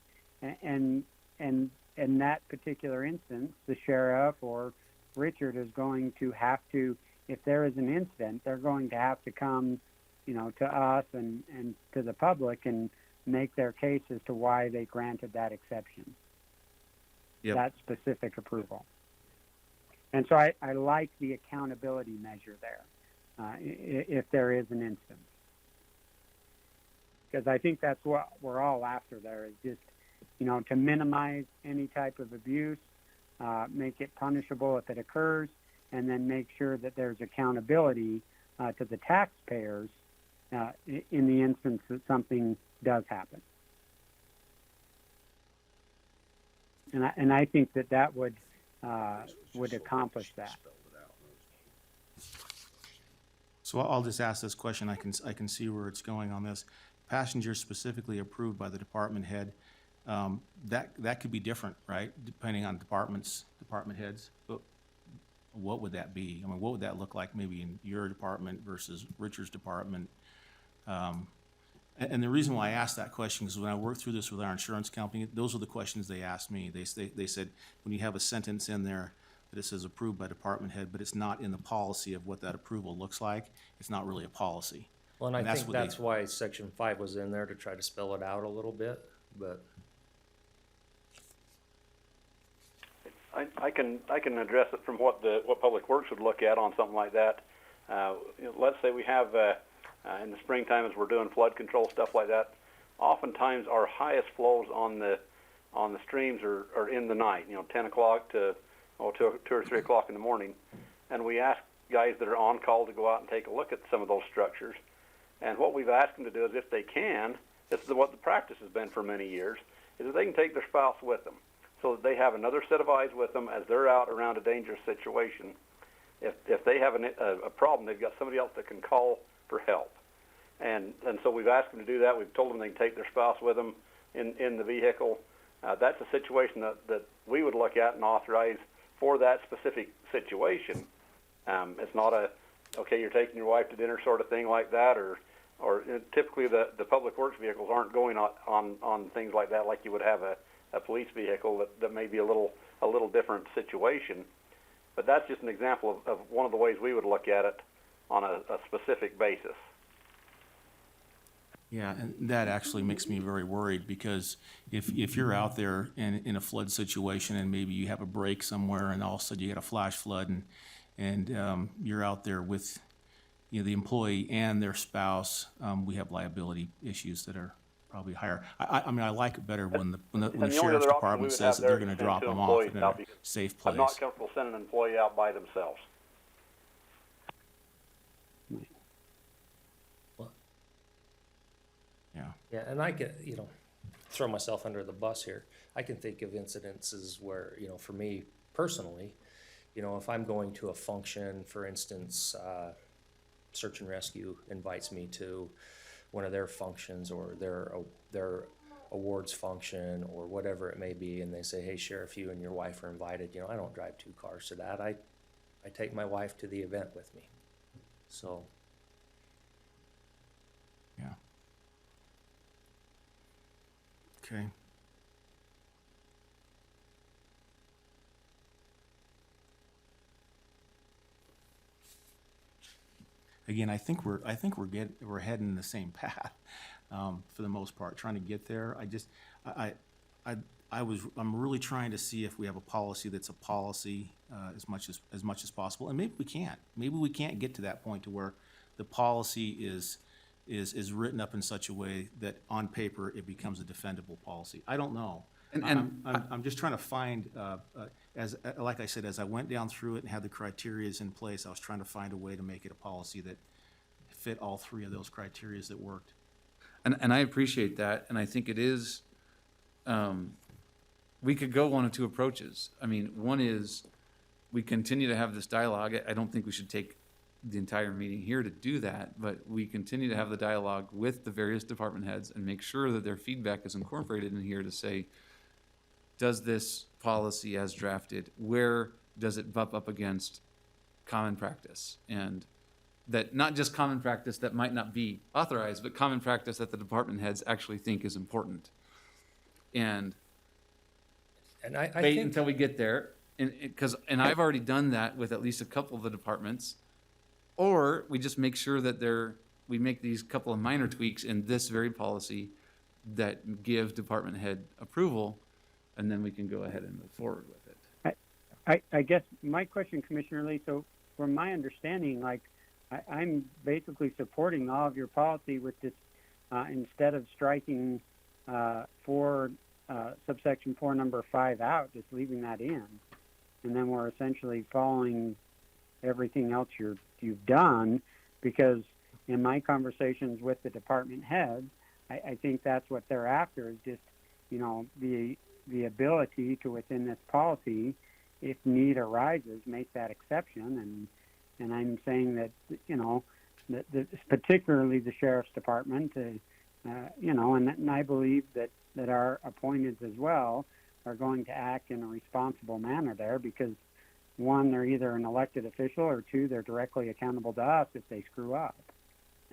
And in that particular instance, the sheriff or Richard is going to have to, if there is an incident, they're going to have to come, to us and to the public and make their case as to why they granted that exception. Yep. That specific approval. And so I like the accountability measure there, if there is an instance. Because I think that's what we're all after there, is just, to minimize any type of abuse, make it punishable if it occurs, and then make sure that there's accountability to the taxpayers in the instance that something does happen. And I think that would accomplish that. So I'll just ask this question. I can see where it's going on this. Passengers specifically approved by the department head. That could be different, right? Depending on department heads. But what would that be? I mean, what would that look like maybe in your department versus Richard's department? And the reason why I asked that question is when I worked through this with our insurance company, those are the questions they asked me. They said, when you have a sentence in there that it says approved by department head, but it's not in the policy of what that approval looks like, it's not really a policy. Well, and I think what that's why section 5 was in there, to try to spell it out a little bit, but. I can address it from what Public Works would look at on something like that. Let's say we have in the springtime, as we're doing flood control stuff like that, oftentimes our highest flows on the streams are in the night. 10 o'clock to 2 or 3 o'clock in the morning, and we ask guys that are on call to go out and take a look at some of those structures. And what we've asked them to do is, if they can, this is what the practice has been for many years, is that they can take their spouse with them, so that they have another set of eyes with them as they're out around a dangerous situation. If they have a problem, they've got somebody else that can call for help. And so we've asked them to do that. We've told them they can take their spouse with them in the vehicle. That's a situation that we would look at and authorize for that specific situation. It's not a, okay, you're taking your wife to dinner sort of thing like that, or typically the public works vehicles aren't going on things like that, like you would have a police vehicle that may be a little different situation. But that's just an example of one of the ways we would look at it on a specific basis. Yeah, and that actually makes me very worried, because if you're out there in a flood situation and maybe you have a break somewhere and all of a sudden you get a flash flood and you're out there with, you know, the employee and their spouse, we have liability issues that are probably higher. I mean, I like it better when the And the only sheriff's other option we department would says have that they're there gonna is to drop send them two off employees in out, a because safe I'm not place. comfortable sending an employee out by themselves. Yeah. Yeah, and I can, throw myself under the bus here. I can think of incidences where, for me personally, if I'm going to a function, for instance, search and rescue invites me to one of their functions or their awards function or whatever it may be, and they say, hey, Sheriff, you and your wife are invited. I don't drive 2 cars to that. I take my wife to the event with me. So, Yeah. Okay. Again, I think we're heading in the same path, for the most part, trying to get there. I'm really trying to see if we have a policy that's a policy, as much as possible, and maybe we can't. Maybe we can't get to that point to where the policy is written up in such a way that on paper it becomes a defendable policy. I don't know. I'm just trying to find, like I said, as I went down through it and had the criterias in place, I was trying to find a way to make it a policy that fit all 3 of those criterias that worked. And I appreciate that, and I think it is, we could go one of 2 approaches. I mean, one is we continue to have this dialogue. I don't think we should take the entire meeting here to do that, but we continue to have the dialogue with the various department heads and make sure that their feedback is incorporated in here to say, does this policy as drafted, where does it bump up against common practice? And that not just common practice that might not be authorized, but common practice that the department heads actually think is important. And I wait think until we get there, and I've already done that with at least a couple of the departments. Or we just make sure that we make these couple of minor tweaks in this very policy that give department head approval, and then we can go ahead and move forward with it. I guess my question, Commissioner Lee, so from my understanding, like, I'm basically supporting all of your policy with this, instead of striking subsection 4, number 5 out, just leaving that in. And then we're essentially following everything else you've done, because in my conversations with the department heads, I think that's what they're after, is just, the ability to, within this policy, if need arises, make that exception. And I'm saying that, that particularly the sheriff's department, and I believe that our appointeds as well are going to act in a responsible manner there, because 1, they're either an elected official, or 2, they're directly accountable to us if they screw up.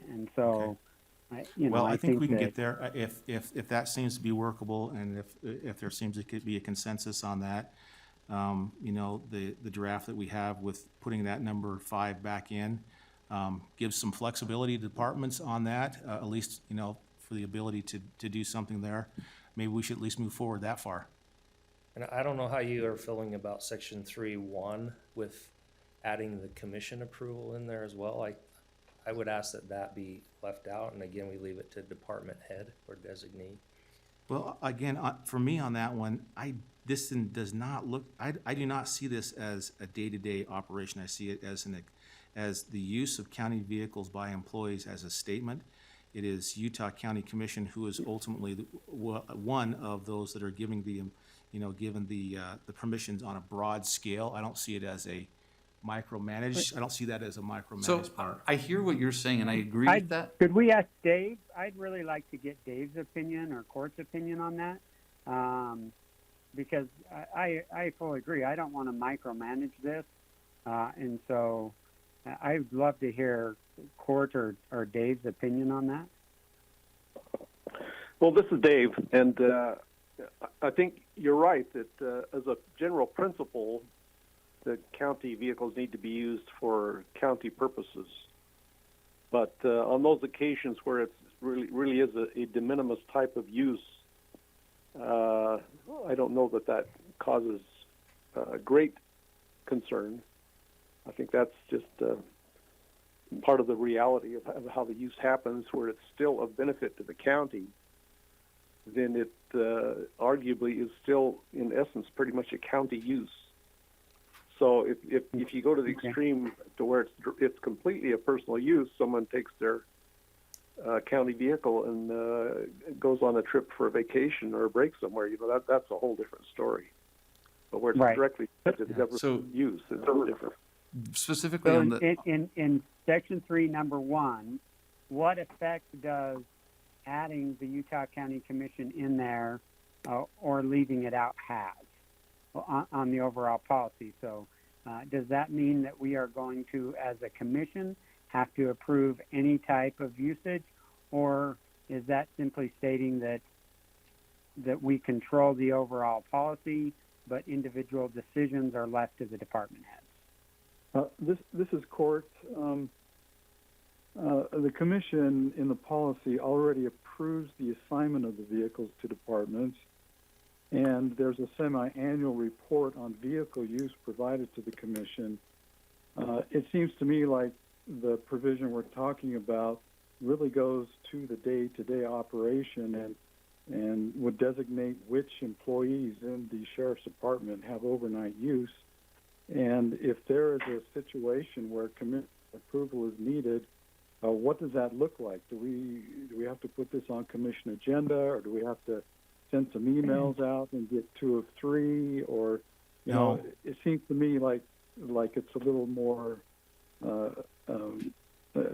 And so, I think we can get there if that seems to be workable, and if there seems to be a consensus on that. The draft that we have with putting that number 5 back in gives some flexibility to departments on that, at least, for the ability to do something there. Maybe we should at least move forward that far. And I don't know how you are feeling about section 3.1 with adding the commission approval in there as well. I would ask that be left out, and again, we leave it to department head or designee. Well, again, for me on that one, this does not look, I do not see this as a day-to-day operation. I see it as the use of county vehicles by employees as a statement. It is Utah County Commission who is ultimately one of those that are giving given the permissions on a broad scale. I don't see it as micromanage. I don't see that as a So micromanage part. I hear what you're saying, and I agree I, with that. could we ask Dave? I'd really like to get Dave's opinion or Court's opinion on that, because I fully agree. I don't want to micromanage this, and so I'd love to hear Court or Dave's opinion on that. Well, this is Dave, and I think you're right that as a general principle, the county vehicles need to be used for county purposes. But on those occasions where it's really is a de minimis type of use, I don't know that causes great concern. I think that's just part of the reality of how the use happens, where it's still of benefit to the county. Then it arguably is still, in essence, pretty much a county use. So if you go to the extreme to where it's completely a personal use, someone takes their county vehicle and goes on a trip for a vacation or a break somewhere, that's a whole different story. But where it's directly to the government use, it's a little different. Specifically So on the in Section 3, Number 1, what effect does adding the Utah County Commission in there or leaving it out have on the overall policy? So does that mean that we are going to, as a commission, have to approve any type of usage, or is that simply stating that we control the overall policy, but individual decisions are left to the department heads? This is Court. The commission in the policy already approves the assignment of the vehicles to departments, and there's a semi-annual report on vehicle use provided to the commission. It seems to me like the provision we're talking about really goes to the day-to-day operation and would designate which employees in the sheriff's department have overnight use. And if there is a situation where commission approval is needed, what does that look like? Do we have to put this on commission agenda, or do we have to send some emails out and get 2 of 3? Or No. It seems to me like it's a little more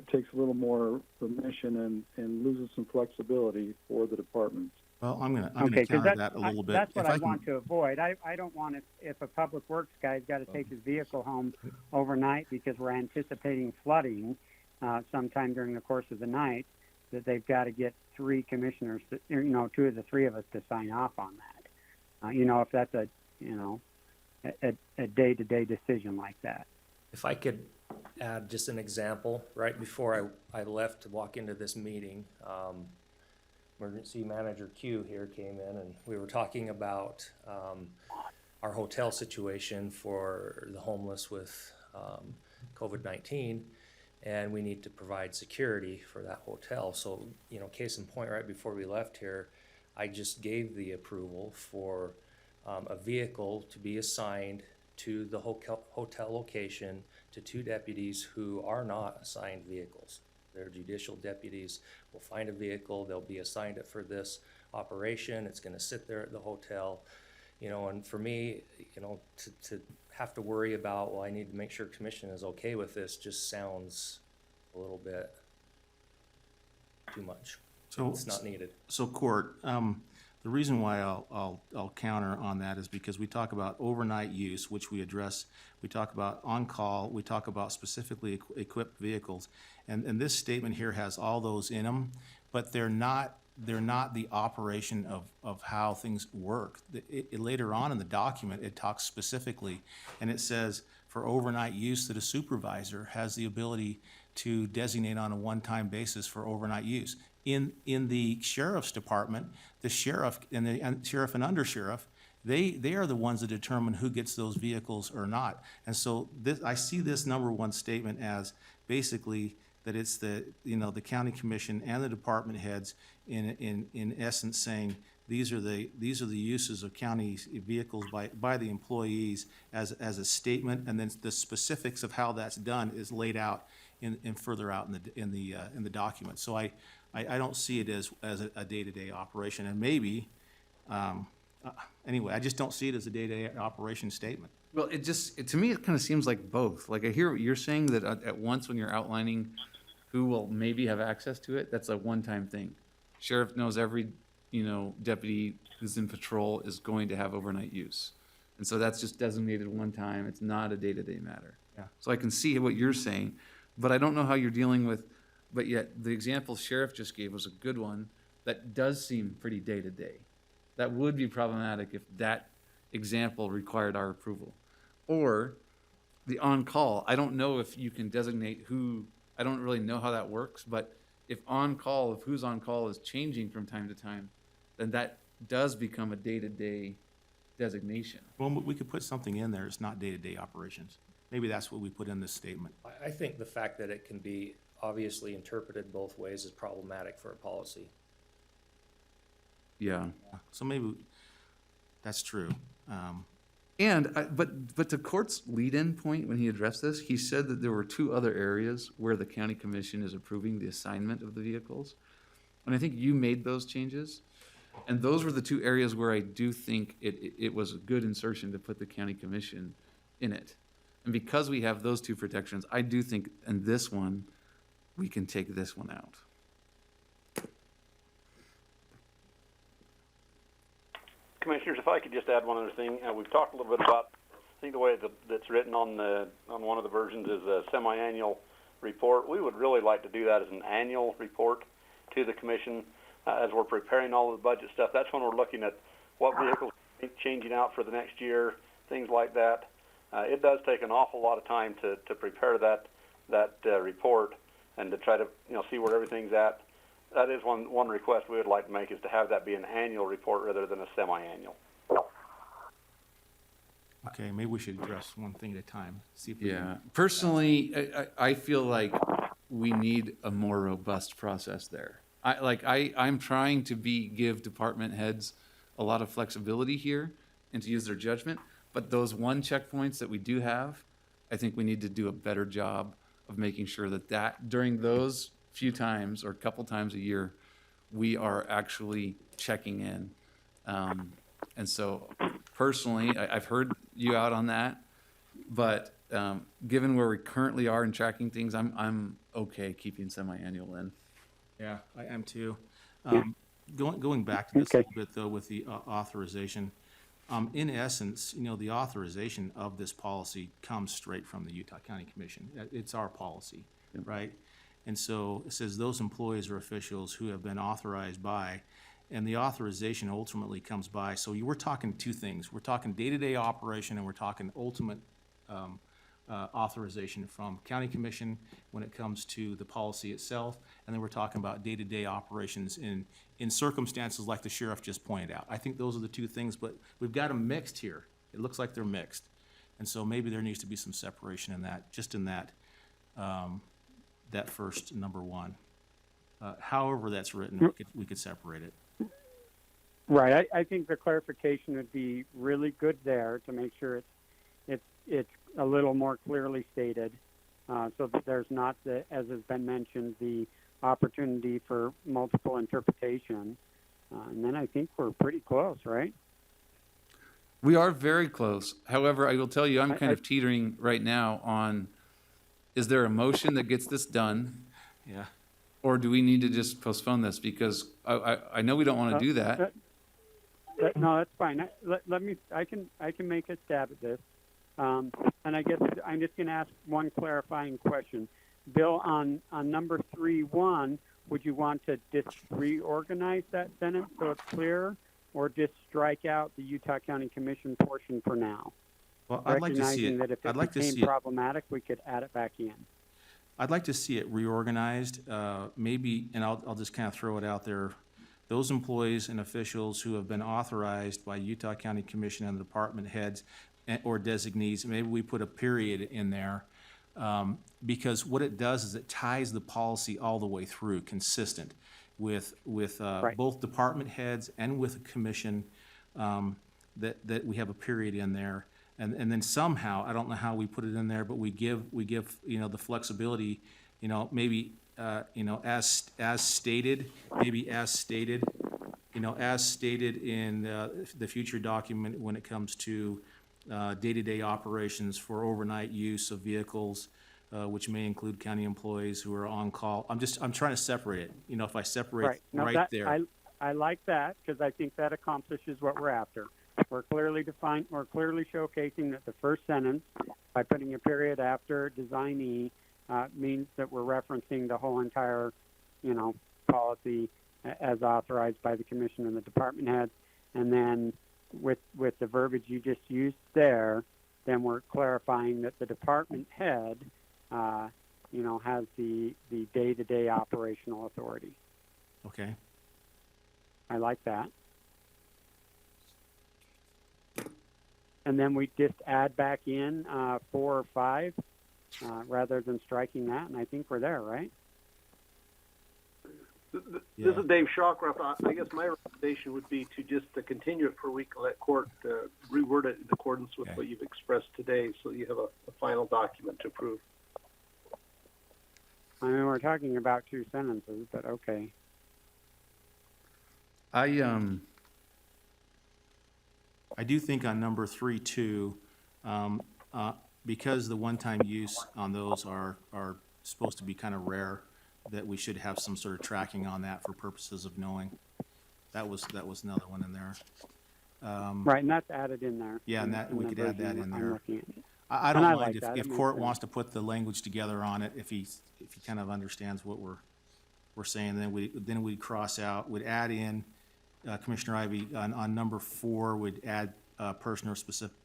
takes a little more permission and loses some flexibility for the departments. Well, I'm gonna Okay, because counter that a little bit. that's what If I can- want to avoid. I don't want if a public works guy's got to take his vehicle home overnight because we're anticipating flooding sometime during the course of the night, that they've got to get 3 commissioners, 2 of the 3 of us to sign off on that. If that's a day-to-day decision like that. If I could add just an example, right before I left to walk into this meeting, Emergency Manager Q here came in, and we were talking about our hotel situation for the homeless with COVID-19, and we need to provide security for that hotel. So, case in point, right before we left here, I just gave the approval for a vehicle to be assigned to the hotel location to 2 deputies who are not assigned vehicles. They're judicial deputies. Will find a vehicle, they'll be assigned it for this operation. It's gonna sit there at the hotel. And for me, to have to worry about, well, I need to make sure commission is okay with this, just sounds a little bit too much. So It's not needed. So Court, the reason why I'll counter on that is because we talk about overnight use, which we address. We talk about on-call. We talk about specifically equipped vehicles, and this statement here has all those in them, but they're not the operation of how things work. Later on in the document, it talks specifically, and it says for overnight use that a supervisor has the ability to designate on a one-time basis for overnight use. In the sheriff's department, the sheriff and the sheriff and undersheriff, they are the ones that determine who gets those vehicles or not. And so I see this number 1 statement as basically that it's the county commission and the department heads in essence saying these are the uses of county vehicles by the employees as a statement, and then the specifics of how that's done is laid out in further out in the document. So I don't see it as a day-to-day operation, and maybe anyway, I just don't see it as a day-to-day operation statement. Well, to me, it kind of seems like both. Like I hear what you're saying, that at once when you're outlining who will maybe have access to it, that's a one-time thing. Sheriff knows every, deputy who's in patrol is going to have overnight use. And so that's just designated one time. It's not a day-to-day matter. Yeah. So I can see what you're saying, but I don't know how you're dealing with, but yet the example Sheriff just gave was a good one that does seem pretty day-to-day. That would be problematic if that example required our approval. Or the on-call, I don't know if you can designate who, I don't really know how that works, but if on-call, if who's on-call is changing from time to time, then that does become a day-to-day designation. Well, we could put something in there, it's not day-to-day operations. Maybe that's what we put in this statement. I think the fact that it can be obviously interpreted both ways is problematic for a policy. Yeah. So maybe, that's true. But to Court's lead-in point, when he addressed this, he said that there were two other areas where the county commission is approving the assignment of the vehicles. And I think you made those changes. And those were the two areas where I do think it was a good insertion to put the county commission in it. And because we have those two protections, I do think in this one, we can take this one out. Commissioners, if I could just add one other thing. We've talked a little bit about, I think the way that's written on one of the versions is a semi-annual report. We would really like to do that as an annual report to the commission as we're preparing all of the budget stuff. That's when we're looking at what vehicles are changing out for the next year, things like that. It does take an awful lot of time to prepare that report and to try to see where everything's at. That is one request we would like to make, is to have that be an annual report rather than a semi-annual. Okay, maybe we should address one thing at a time. See if we Yeah, can. personally, I feel like we need a more robust process there. I'm trying to give department heads a lot of flexibility here and to use their judgment, but those one checkpoints that we do have, I think we need to do a better job of making sure that during those few times or a couple times a year, we are actually checking in. And so personally, I've heard you out on that, but given where we currently are in tracking things, I'm okay keeping semi-annual in. Yeah, I am too. Going back to this a little bit though with the authorization, in essence, the authorization of this policy comes straight from the Utah County Commission. It's our policy, right? And so it says those employees or officials who have been authorized by, and the authorization ultimately comes by. So we're talking two things. We're talking day-to-day operation, and we're talking ultimate authorization from county commission when it comes to the policy itself. And then we're talking about day-to-day operations in circumstances like the sheriff just pointed out. I think those are the two things, but we've got them mixed here. It looks like they're mixed. And so maybe there needs to be some separation in that, just in that, that first number one. However that's written, we could separate it. Right. I think the clarification would be really good there to make sure it's a little more clearly stated, so that there's not, as has been mentioned, the opportunity for multiple interpretation. And then I think we're pretty close, right? We are very close. However, I will tell you, I'm kind of teetering right now on, is there a motion that gets this done? Yeah. Or do we need to just postpone this? Because I know we don't want to do that. No, that's fine. I can make a stab at this. And I guess I'm just going to ask one clarifying question. Bill, on number 3.1, would you want to just reorganize that sentence so it's clear, or just strike out the Utah County Commission portion for now? Well, I'd like to see Recognizing it. that if I'd it like to became see it. problematic, we could add it back in. I'd like to see it reorganized, maybe, and I'll just kind of throw it out there. Those employees and officials who have been authorized by Utah County Commission and the department heads or designees, maybe we put a period in there, because what it does is it ties the policy all the way through, consistent with Right. both department heads and with the commission, that we have a period in there. And then somehow, I don't know how we put it in there, but we give the flexibility, maybe as stated, as stated in the future document when it comes to day-to-day operations for overnight use of vehicles, which may include county employees who are on call. I'm trying to separate it. You know, if I separate Right. No, right there. I like that because I think that accomplishes what we're after. We're clearly showcasing that the first sentence, by putting a period after designee, means that we're referencing the whole entire, policy as authorized by the commission and the department head. And then with the verbiage you just used there, then we're clarifying that the department head, has the day-to-day operational authority. Okay. I like that. And then we just add back in 4 or 5 rather than striking that, and I think we're there, right? This is Dave Shawcroft. I guess my recommendation would be to just continue it for a week and let court reword it in accordance with what you've expressed today, so you have a final document to approve. I mean, we're talking about 2 sentences, but okay. I do think on number 3 too, because the one-time use on those are supposed to be kind of rare, that we should have some sort of tracking on that for purposes of knowing. That was another one in there. Right, and that's added in there. Yeah, and that we could add that in there. I And don't I mind like that. if It makes court sense. wants to put the language together on it, if he kind of understands what we're saying, then we'd cross out, would add in, Commissioner Ivey, on number 4, would add person or specific,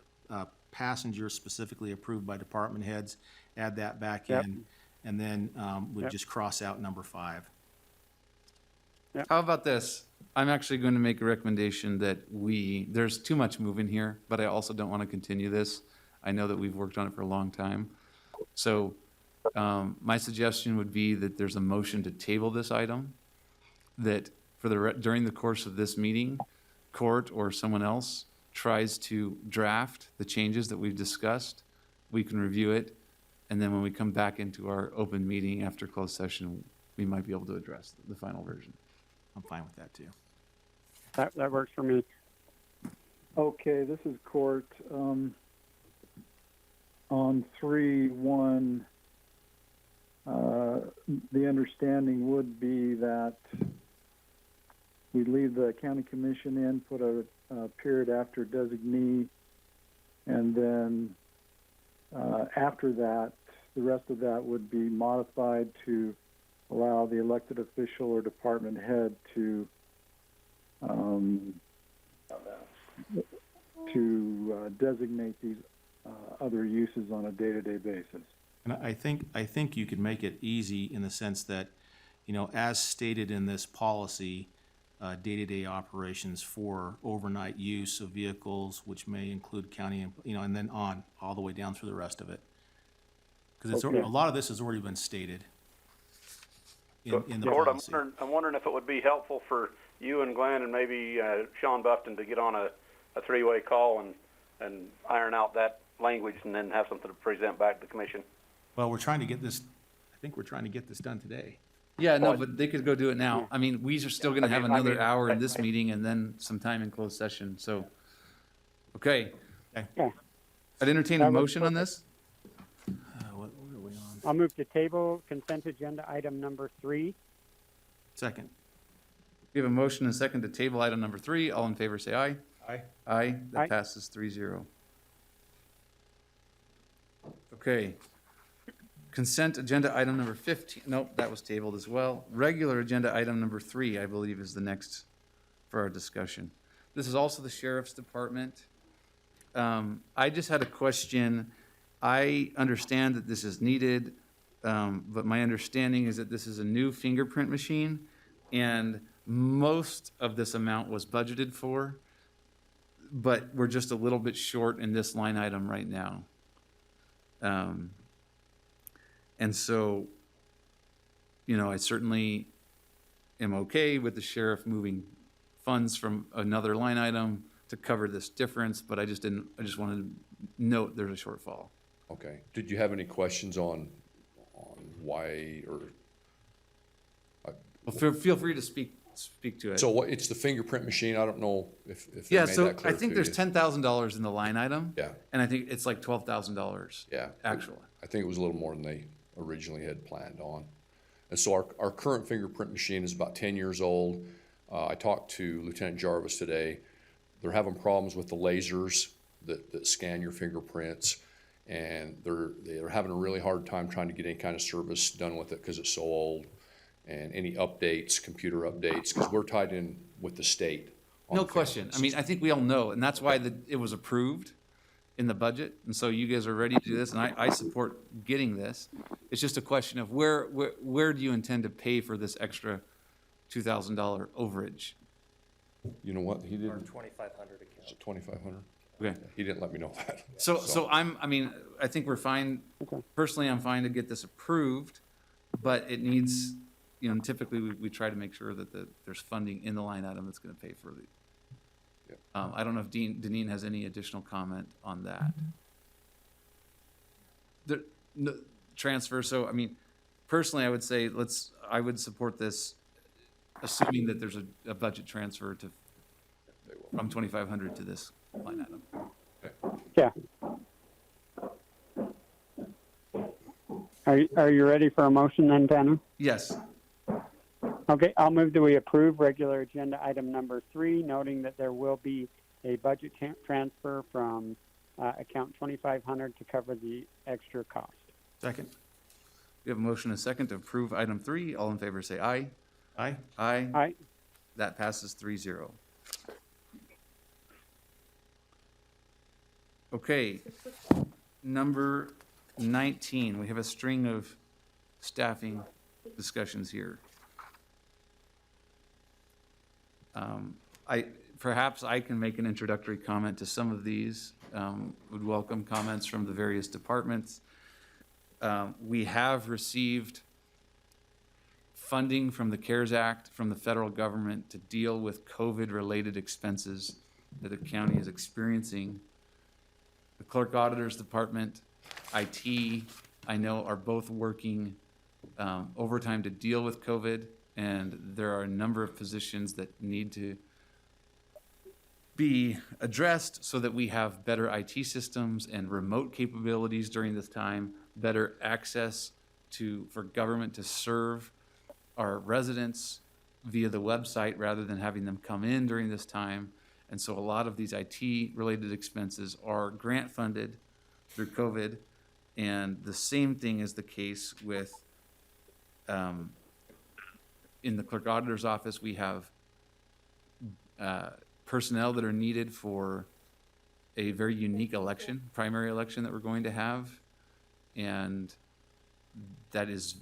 passengers specifically approved by department heads, add that back Yep. in, and then we'd Yep. just cross out number 5. How about this? I'm actually going to make a recommendation that there's too much moving here, but I also don't want to continue this. I know that we've worked on it for a long time. So my suggestion would be that there's a motion to table this item, that during the course of this meeting, court or someone else tries to draft the changes that we've discussed. We can review it, and then when we come back into our open meeting after closed session, we might be able to address the final version. I'm fine with that too. That works for me. Okay, this is court. On 3.1, the understanding would be that we leave the county commission in, put a period after designee, and then after that, the rest of that would be modified to allow the elected official or department head to designate these other uses on a day-to-day basis. And I think you could make it easy in the sense that, as stated in this policy, day-to-day operations for overnight use of vehicles, which may include county, and then on, all the way down through the rest of it. Because Okay. a lot of this has already been stated in the Lord, policy. I'm wondering if it would be helpful for you and Glenn and maybe Sean Buffton to get on a 3-way call and iron out that language and then have something to present back to the commission. Well, we're trying to get this, I think we're trying to get this done today. Yeah, no, but they could go do it now. I mean, we are still going to have another hour in this meeting and then some time in closed session, so. Okay. Okay. I'd entertain a That was motion on this. What are we on? I'll move to table consent agenda item number 3. Second. We have a motion and a second to table item number 3. All in favor, say aye. Aye. Aye, that Aye. passes 3-0. Okay. Consent agenda item number 15, nope, that was tabled as well. Regular agenda item number 3, I believe, is the next for our discussion. This is also the Sheriff's Department. I just had a question. I understand that this is needed, but my understanding is that this is a new fingerprint machine, and most of this amount was budgeted for, but we're just a little bit short in this line item right now. And so, I certainly am okay with the sheriff moving funds from another line item to cover this difference, but I just wanted to note there's a shortfall. Okay. Did you have any questions on why or? Well, feel free to speak speak to it. So what, it's the fingerprint machine, I don't know if they Yeah, made so that clear I think to there's you. $10,000 in the line item. Yeah. And I think it's like $12,000. Yeah. Actually. I think it was a little more than they originally had planned on. And so our current fingerprint machine is about 10 years old. I talked to Lieutenant Jarvis today. They're having problems with the lasers that scan your fingerprints, and they're having a really hard time trying to get any kind of service done with it because it's so old, and any updates, computer updates, because we're tied in with the state. on No the question. fingerprint I mean, system. I think we all know, and that's why it was approved in the budget. And so you guys are ready to do this, and I support getting this. It's just a question of where do you intend to pay for this extra $2,000 overage? You know what, he Our didn't, 2,500 is account. it 2,500? Okay. He didn't let me know that. So I mean, I think we're fine. Personally, I'm fine to get this approved, but it needs, typically we try to make sure that there's funding in the line item that's gonna pay for the. Yep. I don't know if Deneen has any additional comment on that. No, transfer, so I mean, personally, I would say I would support this, assuming that there's a budget transfer from 2,500 to this line item. Yeah. Are you ready for a motion then, Tanner? Yes, Okay, I'll move that we approve regular agenda item number 3, noting that there will be a budget transfer from account 2,500 to cover the extra cost. Second. we have a motion and a second to approve item 3. All in favor say aye. Aye. Aye. Aye. That passes 3-0. Okay, number 19, we have a string of staffing discussions here. Perhaps I can make an introductory comment to some of these. Would welcome comments from the various departments. We have received funding from the CARES Act from the federal government to deal with COVID-related expenses that the county is experiencing. The clerk auditor's department, IT, I know are both working overtime to deal with COVID, and there are a number of positions that need to be addressed so that we have better IT systems and remote capabilities during this time, better access for government to serve our residents via the website rather than having them come in during this time. And so a lot of these IT-related expenses are grant-funded through COVID, and the same thing is the case with, in the clerk auditor's office, we have personnel that are needed for a very unique election, primary election that we're going to have. And that is,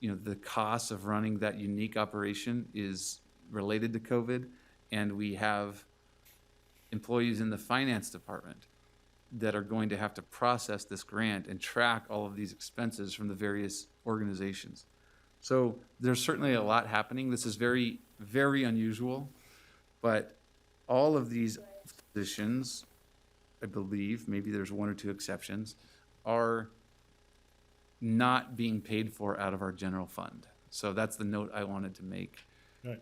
the cost of running that unique operation is related to COVID. And we have employees in the finance department that are going to have to process this grant and track all of these expenses from the various organizations. So there's certainly a lot happening. This is very, very unusual, but all of these positions, I believe, maybe there's one or two exceptions, are not being paid for out of our general fund. So that's the note I wanted to make Right.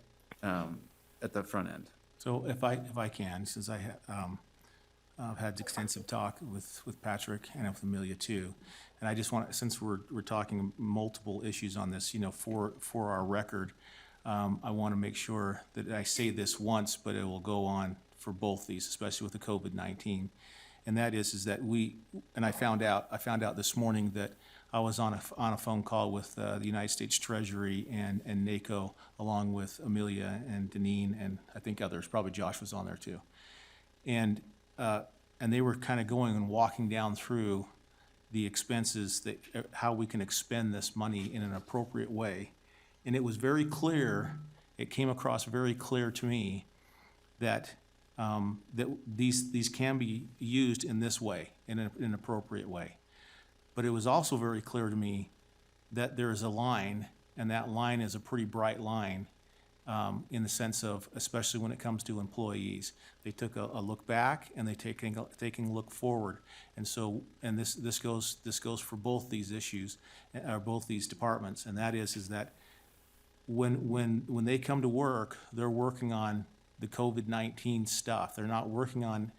At the front end. So if I can, since I've had extensive talk with Patrick and with Amelia too, and I just want, since we're talking multiple issues on this, for our record, I want to make sure that I say this once, but it will go on for both these, especially with the COVID-19. And that is that I found out this morning that I was on a phone call with the United States Treasury and NACO, along with Amelia and Deneen, and I think others, probably Josh was on there too. And they were kind of going and walking down through the expenses, how we can expend this money in an appropriate way. And it was very clear, it came across very clear to me that these can be used in this way, in an appropriate way. But it was also very clear to me that there is a line, and that line is a pretty bright line, in the sense of, especially when it comes to employees. They took a look back and they're taking a look forward. And so, and this goes for both these issues, or both these departments, and that is that when they come to work, they're working on the COVID-19 stuff. They're not working on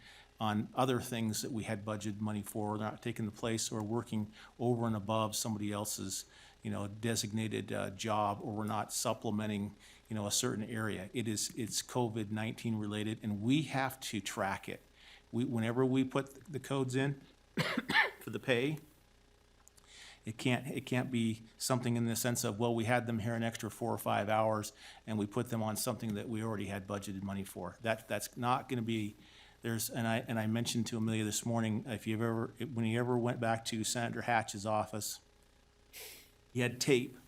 other things that we had budgeted money for. They're not taking the place or working over and above somebody else's, designated job, or we're not supplementing, a certain area. It's COVID-19 related, and we have to track it. Whenever we put the codes in for the pay, it can't be something in the sense of, well, we had them here an extra 4 or 5 hours and we put them on something that we already had budgeted money for. That's not gonna be, and I mentioned to Amelia this morning, when you ever went back to Senator Hatch's office, he had tape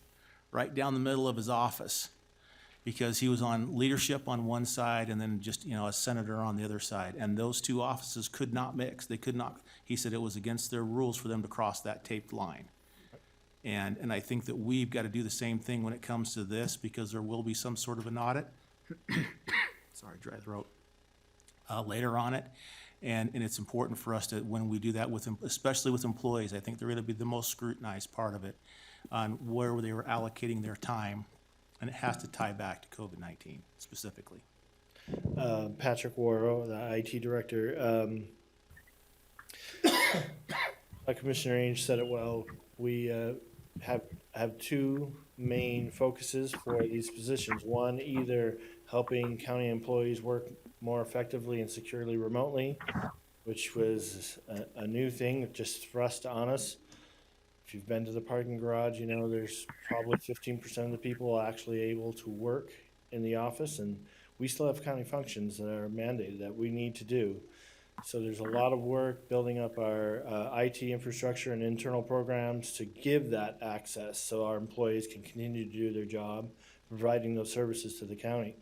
right down the middle of his office because he was on leadership on one side and then just, a senator on the other side. And those two offices could not mix. They could not, he said it was against their rules for them to cross that taped line. And I think that we've got to do the same thing when it comes to this, because there will be some sort of an audit. Sorry, dry throat. Later on it. And it's important for us to, when we do that with, especially with employees, I think they're going to be the most scrutinized part of it, on where they were allocating their time. And it has to tie back to COVID-19 specifically. Patrick Warrow, the IT director. Commissioner Ainge said it well. We have two main focuses for these positions. One, either helping county employees work more effectively and securely remotely, which was a new thing just thrust on us. If you've been to the parking garage, there's probably 15% of the people actually able to work in the office, and we still have county functions that are mandated that we need to do. So there's a lot of work building up our IT infrastructure and internal programs to give that access so our employees can continue to do their job, providing those services to the county.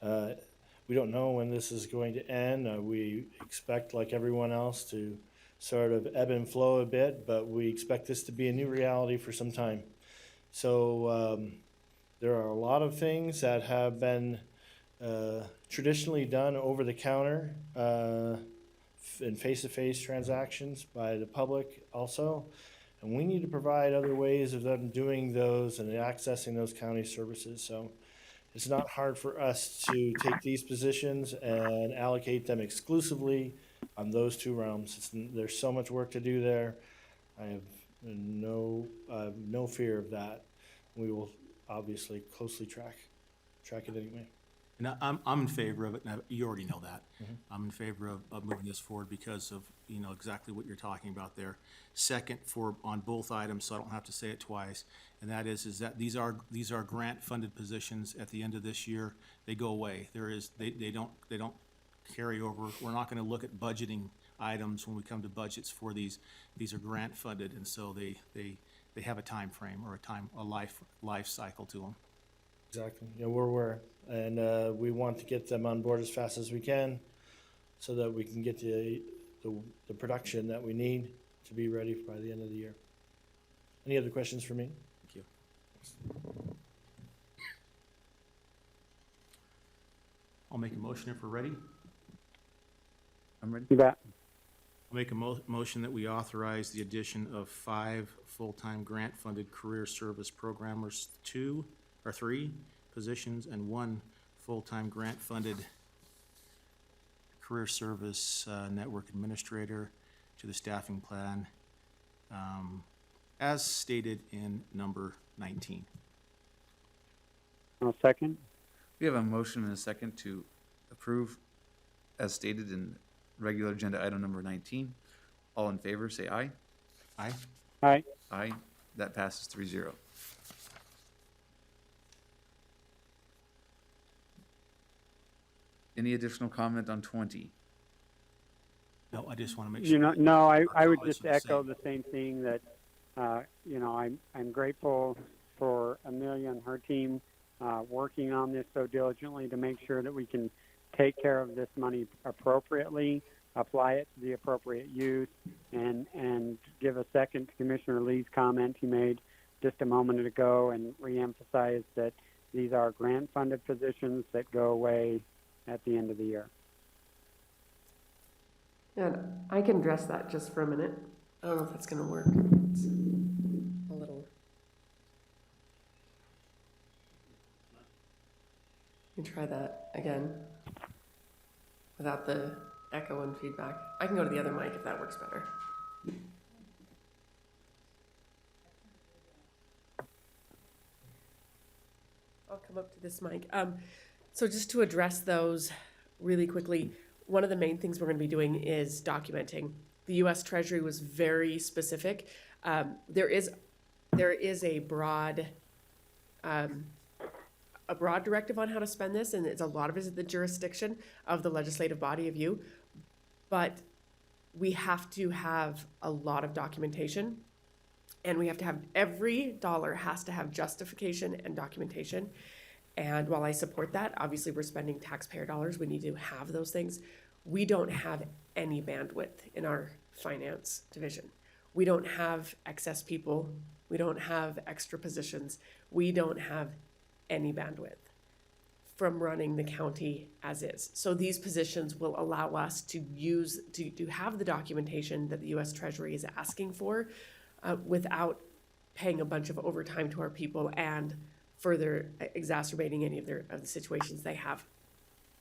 We don't know when this is going to end. We expect, like everyone else, to sort of ebb and flow a bit, but we expect this to be a new reality for some time. So there are a lot of things that have been traditionally done over the counter and face-to-face transactions by the public also. And we need to provide other ways of them doing those and accessing those county services. So it's not hard for us to take these positions and allocate them exclusively on those two realms. There's so much work to do there. I have no fear of that. We will obviously closely track it anyway. And I'm in favor of it. Now, you already know that. Mm-hmm. I'm in favor of moving this forward because of, exactly what you're talking about there. Second, on both items, so I don't have to say it twice, and that is that these are grant-funded positions. At the end of this year, they go away. They don't carry over. We're not going to look at budgeting items when we come to budgets for these. These are grant-funded, and so they have a time frame or a life cycle to them. Exactly. We're aware, and we want to get them on board as fast as we can, so that we can get the production that we need to be ready by the end of the year. Any other questions for me? Thank you. I'll make a motion if we're ready. I'm ready. You bet. I'll make a motion that we authorize the addition of 5 full-time grant-funded career service programmers, 3 positions, and 1 full-time grant-funded career service network administrator to the staffing plan, as stated in number 19. I'll second. We have a motion and a second to approve as stated in regular agenda item number 19. All in favor, say aye. Aye. Aye. Aye. That passes 3-0. Any additional comment on 20? No, I just want to make sure. No, I would Our just knowledge is echo the the same thing that, I'm grateful for Amelia and her team working on this so diligently to make sure that we can take care of this money appropriately, apply it to the appropriate use, and give a second to Commissioner Lee's comment he made just a moment ago and reemphasize that these are grant-funded positions that go away at the end of the year. And I can address that just for a minute. I don't know if that's going to work. It's a little. Can try that again without the echo and feedback. I can go to the other mic if that works better. I'll come up to this mic. So just to address those really quickly, one of the main things we're going to be doing is documenting. The U.S. Treasury was very specific. There is a broad directive on how to spend this, and it's a lot of it is at the jurisdiction of the legislative body of you. But we have to have a lot of documentation, and we have to have every dollar has to have justification and documentation. And while I support that, obviously we're spending taxpayer dollars. We need to have those things. We don't have any bandwidth in our finance division. We don't have excess people. We don't have extra positions. We don't have any bandwidth from running the county as is. So these positions will allow us to use, to have the documentation that the U.S. Treasury is asking for without paying a bunch of overtime to our people and further exacerbating any of the situations they have.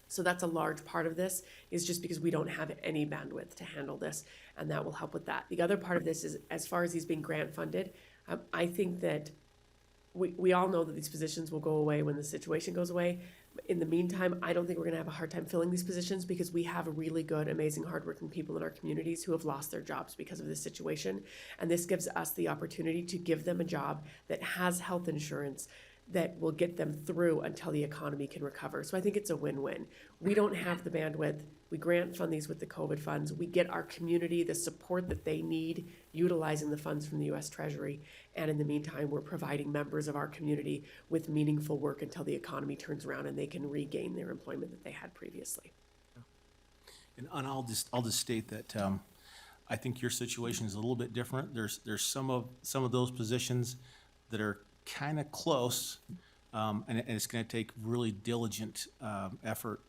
So that's a large part of this, is just because we don't have any bandwidth to handle this, and that will help with that. The other part of this is, as far as these being grant funded, I think that we all know that these positions will go away when the situation goes away. In the meantime, I don't think we're gonna have a hard time filling these positions because we have really good, amazing, hardworking people in our communities who have lost their jobs because of this situation. And this gives us the opportunity to give them a job that has health insurance, that will get them through until the economy can recover. So I think it's a win-win. We don't have the bandwidth. We grant fund these with the COVID funds. We get our community the support that they need utilizing the funds from the U.S. Treasury. And in the meantime, we're providing members of our community with meaningful work until the economy turns around and they can regain their employment that they had previously. And I'll just state that I think your situation is a little bit different. There's some of those positions that are kind of close, and it's going to take really diligent effort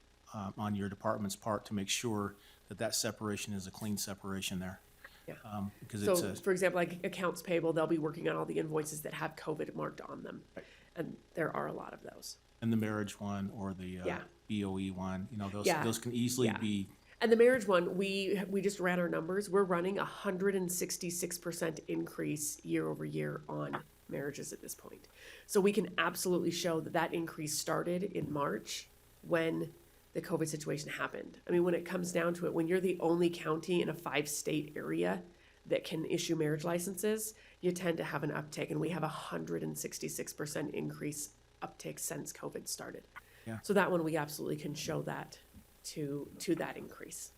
on your department's part to make sure that separation is a clean separation there. Yeah. Because So, for example, like accounts payable, they'll be working on all the invoices that have COVID marked on them. Right. And there are a lot of those. and the marriage one or the Yeah. BOE one, those Yeah. those can easily Yeah. be. And the marriage one, we just ran our numbers. We're running 166% increase year over year on marriages at this point. So we can absolutely show that increase started in March when the COVID situation happened. I mean, when it comes down to it, when you're the only county in a 5-state area that can issue marriage licenses, you tend to have an uptick, and we have 166% increase uptick since COVID started. Yeah. So that one, we absolutely can show that to that increase.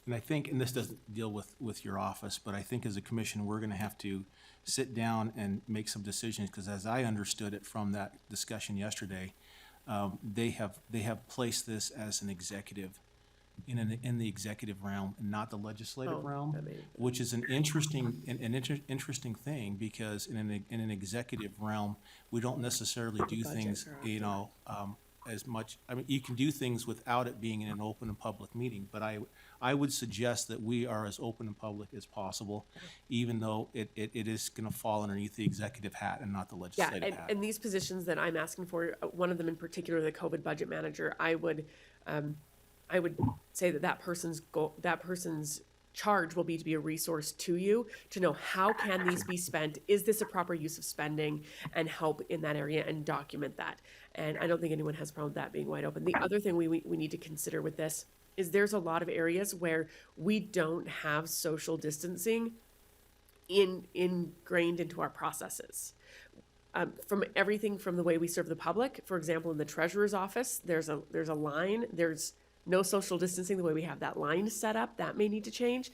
And I think, and this doesn't deal with your office, but I think as a commission, we're gonna have to sit down and make some decisions, because as I understood it from that discussion yesterday, they have placed this as an executive, in the executive realm, and not the legislative realm, that may be- which is an interesting, interesting thing, because in an executive realm, we don't necessarily do budgets things, are as much, I mean, you can do things without it being in an open and public meeting, but I would suggest that we are as open and public as possible, even though it is gonna fall underneath the executive hat and not the Yeah, legislative hat. and these positions that I'm asking for, one of them in particular, the COVID budget manager, I would say that person's charge will be to be a resource to you, to know how can these be spent, is this a proper use of spending, and help in that area and document that. And I don't think anyone has a problem with that being wide open. The other thing we need to consider with this is there's a lot of areas where we don't have social distancing ingrained into our processes. From everything from the way we serve the public, for example, in the treasurer's office, there's a line, there's no social distancing, the way we have that line set up, that may need to change,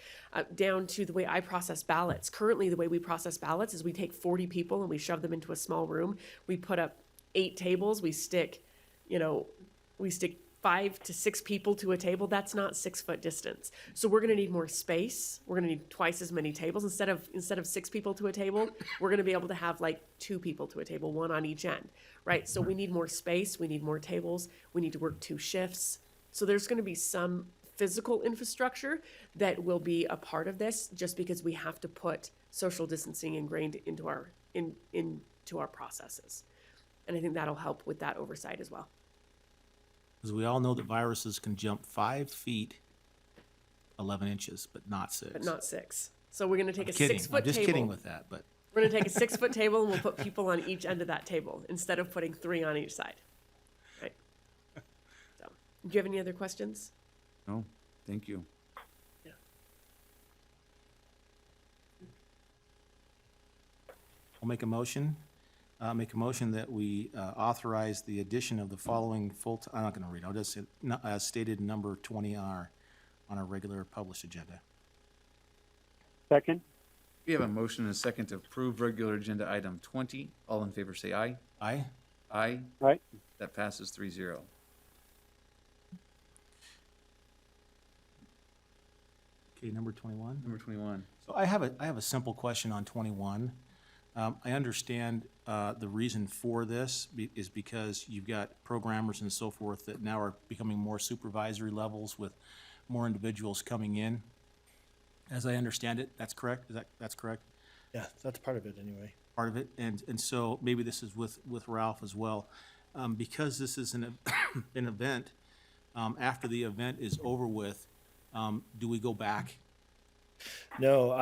down to the way I process ballots. Currently, the way we process ballots is we take 40 people and we shove them into a small room. We put up 8 tables, we stick 5 to 6 people to a table. That's not 6-foot distance. So we're gonna need more space. We're gonna need twice as many tables. Instead of 6 people to a table, we're gonna be able to have like 2 people to a table, 1 on each end, right? So we need more space, we need more tables, we need to work 2 shifts. So there's gonna be some physical infrastructure that will be a part of this, just because we have to put social distancing ingrained into our processes. And I think that'll help with that oversight as well. Because we all know that viruses can jump 5 feet, 11 inches, but not 6. but not 6. So we're gonna take I'm a kidding. 6-foot I'm just table. kidding with that, but We're gonna take a 6-foot table and we'll put people on each end of that table instead of putting 3 on each side. Right. So, do you have any other questions? No, thank you. I'll make a motion. Make a motion that we authorize the addition of the following I'm not gonna read, I'll just say, as stated in number 20 on our regular published agenda. Second? We have a motion and a second to approve regular agenda item 20. All in favor say aye. Aye? Aye. Aye. That passes 3-0. Okay, number 21. Number 21. So I have a simple question on 21. I understand the reason for this is because you've got programmers and so forth that now are becoming more supervisory levels with more individuals coming in. As I understand it, that's correct? That's correct? Yeah, that's part of it anyway. Part of it, and so maybe this is with Ralph as well. Because this is an event, after the event is over with, do we go back? No,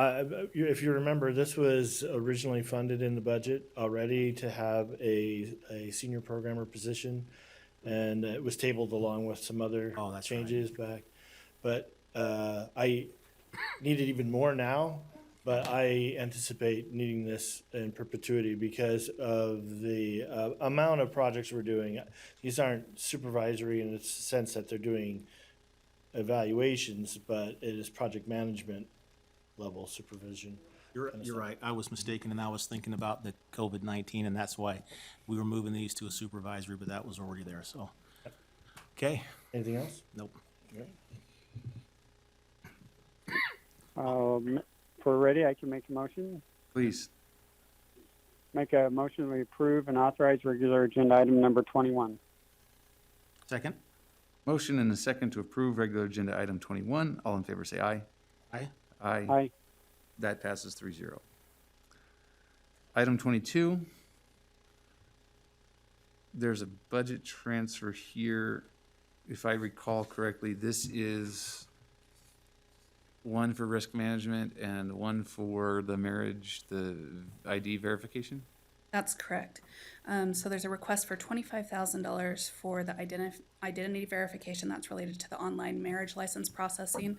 if you remember, this was originally funded in the budget already to have a senior programmer position, and it was tabled along with some other Oh, that's changes back. But I need it even more now, but I anticipate needing this in perpetuity because of the amount of projects we're doing. These aren't supervisory in the sense that they're doing evaluations, but it is project management level supervision. You're right. I was mistaken, and I was thinking about the COVID-19, and that's why we were moving these to a supervisory, but that was already there, so. Okay, Anything else? nope. If we're ready, I can make a motion. Please. Make a motion to approve and authorize regular agenda item number 21. Second? Motion and a second to approve regular agenda item 21. All in favor say aye. Aye? Aye. Aye. That passes 3-0. Item 22. There's a budget transfer here. If I recall correctly, this is one for risk management and one for the marriage, the ID verification? That's correct. So there's a request for $25,000 for the identity verification that's related to the online marriage license processing.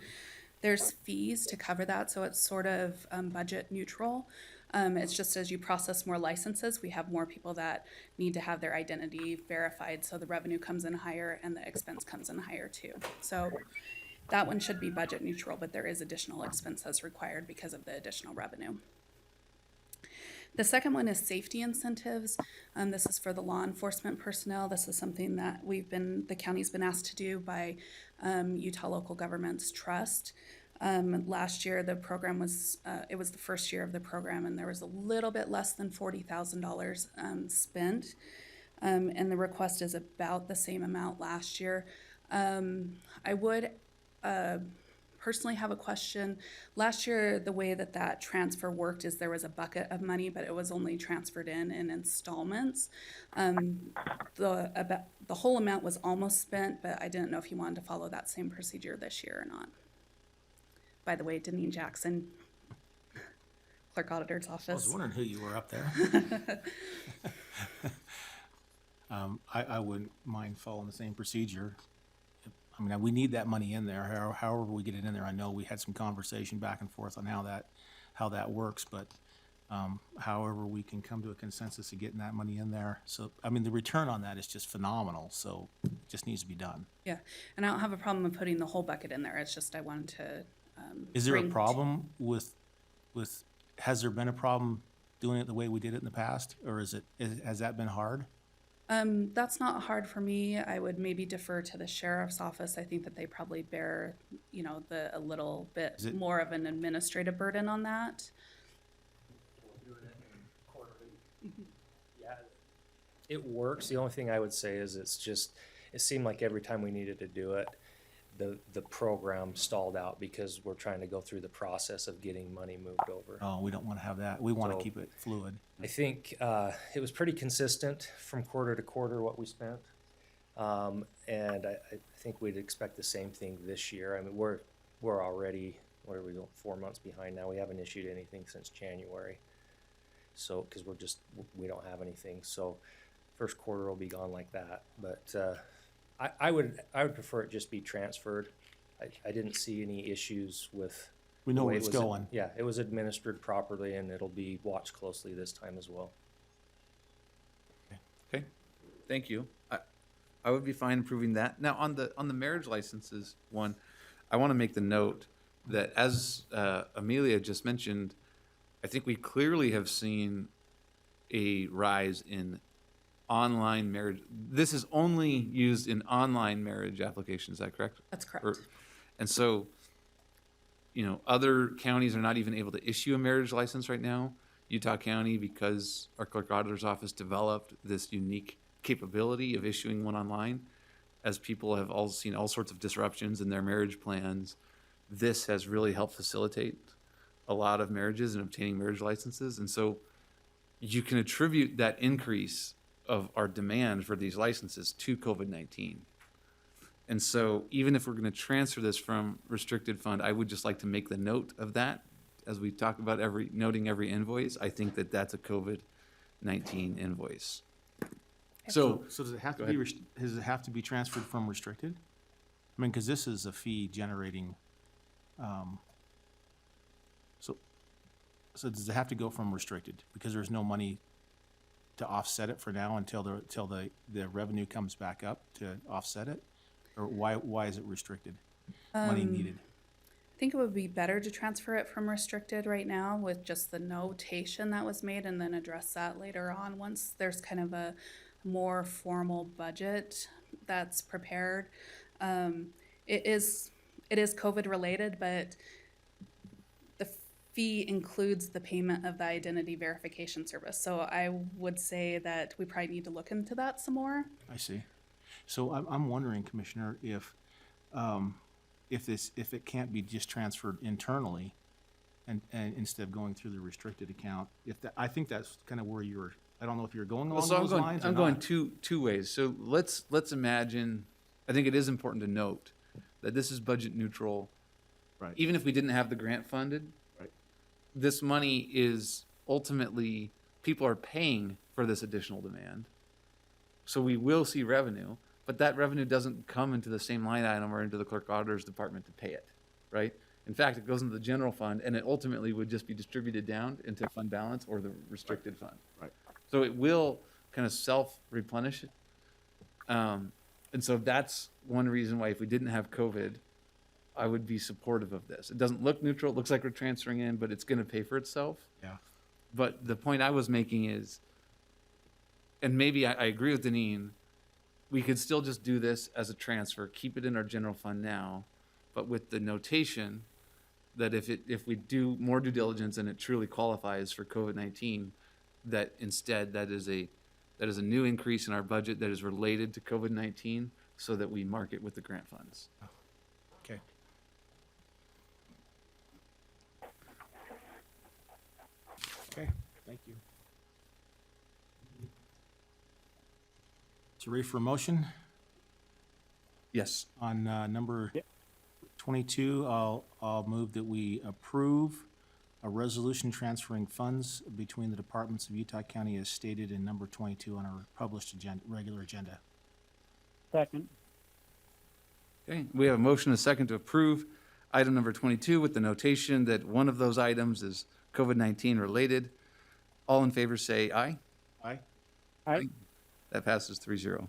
There's fees to cover that, so it's sort of budget neutral. It's just as you process more licenses, we have more people that need to have their identity verified, so the revenue comes in higher and the expense comes in higher too. So that one should be budget neutral, but there is additional expenses required because of the additional revenue. The second one is safety incentives. This is for the law enforcement personnel. This is something that the county's been asked to do by Utah Local Governments Trust. Last year, the program was, it was the first year of the program, and there was a little bit less than $40,000 spent. And the request is about the same amount last year. I would personally have a question. Last year, the way that transfer worked is there was a bucket of money, but it was only transferred in installments. The whole amount was almost spent, but I didn't know if you wanted to follow that same procedure this year or not. By the way, Deneen Jackson, Clerk Auditor's Office. I was wondering who you were up there. I wouldn't mind following the same procedure. I mean, we need that money in there, however we get it in there. I know we had some conversation back and forth on how that works, but however we can come to a consensus of getting that money in there. So, I mean, the return on that is just phenomenal, so it just needs to be done. Yeah, and I don't have a problem with putting the whole bucket in there. It's just I wanted to Is there a problem has there been a problem doing it the way we did it in the past, or has that been hard? That's not hard for me. I would maybe defer to the sheriff's office. I think that they probably bear, a little bit more of an administrative burden on that. Yeah, it works. The only thing I would say is it seemed like every time we needed to do it, the program stalled out because we're trying to go through the process of getting money moved over. Oh, we don't want to have that. We want to So, keep it fluid. I think it was pretty consistent from quarter to quarter what we spent. And I think we'd expect the same thing this year. I mean, we're already, what are we going, 4 months behind now? We haven't issued anything since January. So, because we don't have anything. So first quarter will be gone like that. But I would prefer it just be transferred. I didn't see any issues with. We know the where way it's it was going. Yeah, it was administered properly, and it'll be watched closely this time as well. Okay, thank you. I would be fine approving that. Now, on the marriage licenses one, I want to make the note that as Amelia just mentioned, I think we clearly have seen a rise in online marriage. This is only used in online marriage applications, is that correct? That's correct. And so, other counties are not even able to issue a marriage license right now. Utah County, because our clerk auditor's office developed this unique capability of issuing one online, as people have all seen all sorts of disruptions in their marriage plans, this has really helped facilitate a lot of marriages and obtaining marriage licenses. And so you can attribute that increase of our demand for these licenses to COVID-19. And so even if we're going to transfer this from restricted fund, I would just like to make the note of that as we talk about noting every invoice. I think that that's a COVID-19 invoice. So does it have go to be, ahead. does it have to be transferred from restricted? I mean, because this is a fee generating, so does it have to go from restricted? Because there's no money to offset it for now until the revenue comes back up to offset it? Or why is it restricted? Money needed? I think it would be better to transfer it from restricted right now with just the notation that was made and then address that later on once there's kind of a more formal budget that's prepared. It is COVID related, but the fee includes the payment of the identity verification service. So I would say that we probably need to look into that some more. I see. So I'm wondering, Commissioner, if it can't be just transferred internally and instead of going through the restricted account, I think that's kind of where I don't know if you're going along those lines or I'm going not. two ways. So let's imagine, I think it is important to note that this is budget neutral. Right. Even if we didn't have the grant funded, Right. this money is ultimately, people are paying for this additional demand. So we will see revenue, but that revenue doesn't come into the same line item or into the clerk auditor's department to pay it, right? In fact, it goes into the general fund, and it ultimately would just be distributed down into fund balance or the restricted fund. Right. So it will kind of self-replenish it. And so that's one reason why if we didn't have COVID, I would be supportive of this. It doesn't look neutral. It looks like we're transferring in, but it's going to pay for itself. Yeah. But the point I was making is, and maybe I agree with Deneen, we could still just do this as a transfer, keep it in our general fund now, but with the notation that if we do more due diligence and it truly qualifies for COVID-19, that instead that is a new increase in our budget that is related to COVID-19 so that we mark it with the grant funds. Okay. Okay, thank you. So ready for a motion? Yes. On number 22, I'll move that we approve a resolution transferring funds between the departments of Utah County as stated in number 22 on our published regular agenda. Second. Okay, we have a motion and a second to approve item number 22 with the notation that one of those items is COVID-19 related. All in favor say aye. Aye. Aye. That passes 3-0.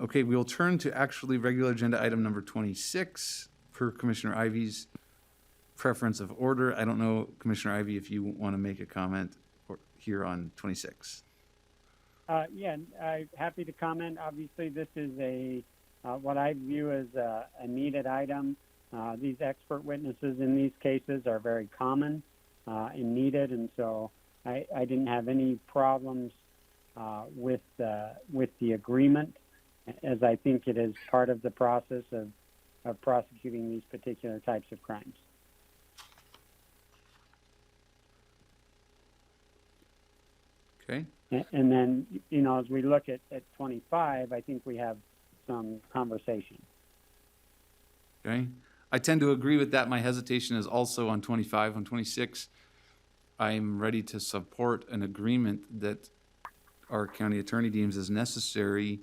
Okay, we'll turn to actually regular agenda item number 26 per Commissioner Ivy's preference of order. I don't know, Commissioner Ivy, if you want to make a comment here on 26. Yeah, I'm happy to comment. Obviously, this is what I view as a needed item. These expert witnesses in these cases are very common and needed, and so I didn't have any problems with the agreement, as I think it is part of the process of prosecuting these particular types of crimes. Okay, And then, as we look at 25, I think we have some conversation. Okay, I tend to agree with that. My hesitation is also on 25. On 26, I'm ready to support an agreement that our county attorney deems as necessary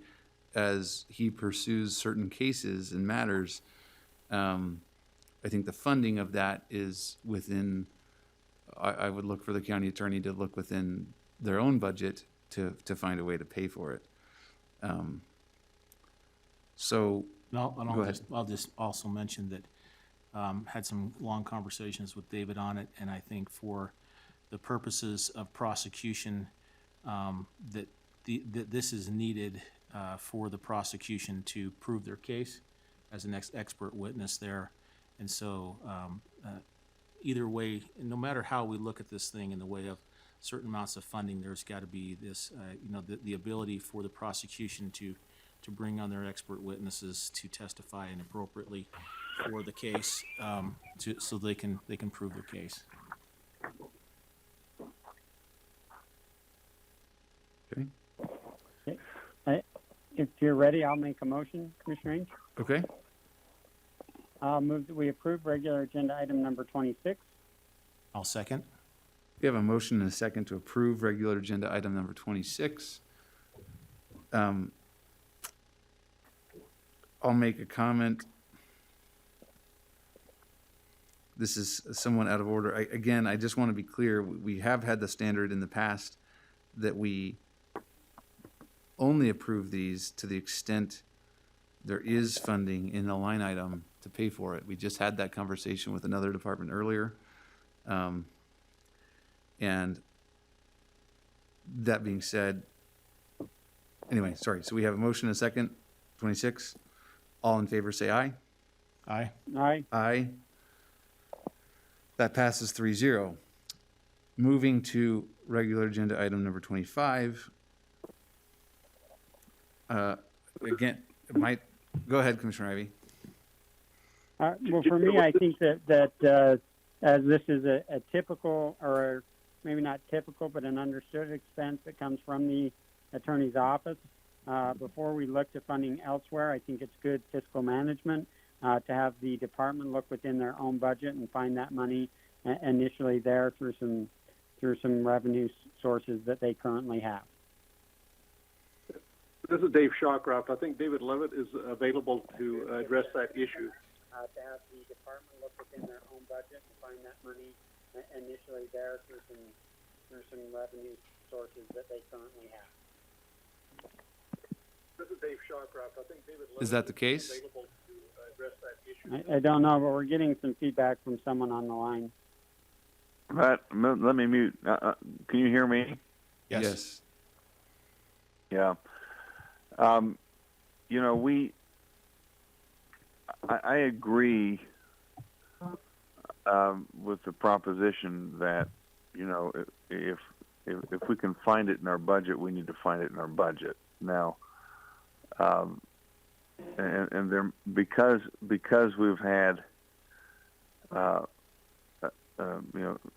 as he pursues certain cases and matters. I think the funding of that is within, I would look for the county attorney to look within their own budget to find a way to pay for it. So, No, and Go ahead. I'll just also mention that, had some long conversations with David on it, and I think for the purposes of prosecution, that this is needed, for the prosecution to prove their case as an expert witness there. And so, either way, no matter how we look at this thing in the way of certain amounts of funding, there's got to be this, the ability for the prosecution to bring on their expert witnesses to testify and appropriately for the case, so they can prove their case. okay, If you're ready, I'll make a motion, Commissioner Ainge. okay. I'll move that we approve regular agenda item number 26. I'll second. We have a motion and a second to approve regular agenda item number 26. I'll make a comment. This is somewhat out of order. Again, I just want to be clear, we have had the standard in the past that we only approve these to the extent there is funding in the line item to pay for it. We just had that conversation with another department earlier. And that being said, anyway, sorry, so we have a motion and a second, 26. All in favor, say aye. Aye. Aye. Aye. That passes 3-0. Moving to regular agenda item number 25. Again, go ahead, Commissioner Ivey. Well, for me, I think that as this is a typical, or maybe not typical, but an understood expense that comes from the attorney's office, before we look to funding elsewhere, I think it's good fiscal management to have the department look within their own budget and find that money initially there through some revenue sources that they currently have. This is Dave Shawcroft. I think David Levitt is available to address that issue. To have the department look within their own budget and find that money initially there through some revenue sources that they currently have. This is Dave Shawcroft. I think David Levitt Is that the case? available to address that issue. I don't know, but we're getting some feedback from someone on the line. Let me mute. Can you hear me? Yes. Yeah. I agree with the proposition that, if we can find it in our budget, we need to find it in our budget. Now, and there, because we've had a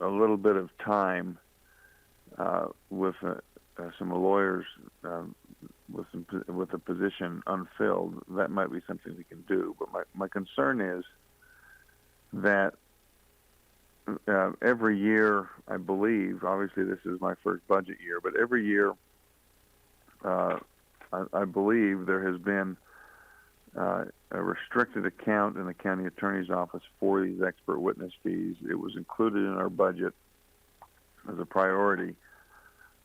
little bit of time with some lawyers with the position unfilled, that might be something we can do. But my concern is that every year, I believe, obviously this is my first budget year, but every year, I believe there has been a restricted account in the county attorney's office for these expert witness fees. It was included in our budget as a priority.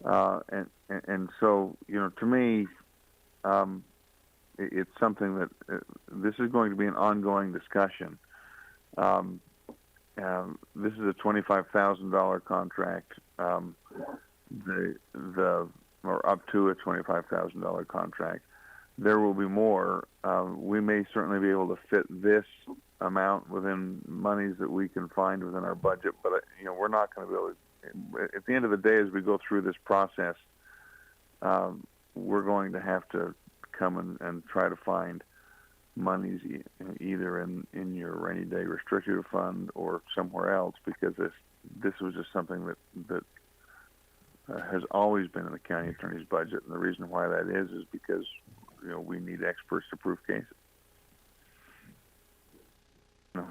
And so, to me, it's something that this is going to be an ongoing discussion. This is a $25,000 contract, or up to a $25,000 contract. There will be more. We may certainly be able to fit this amount within monies that we can find within our budget, but we're not going to be able to. At the end of the day, as we go through this process, we're going to have to come and try to find monies either in your rainy day restricted fund or somewhere else, because this was just something that has always been in the county attorney's budget, and the reason why that is because we need experts to prove cases.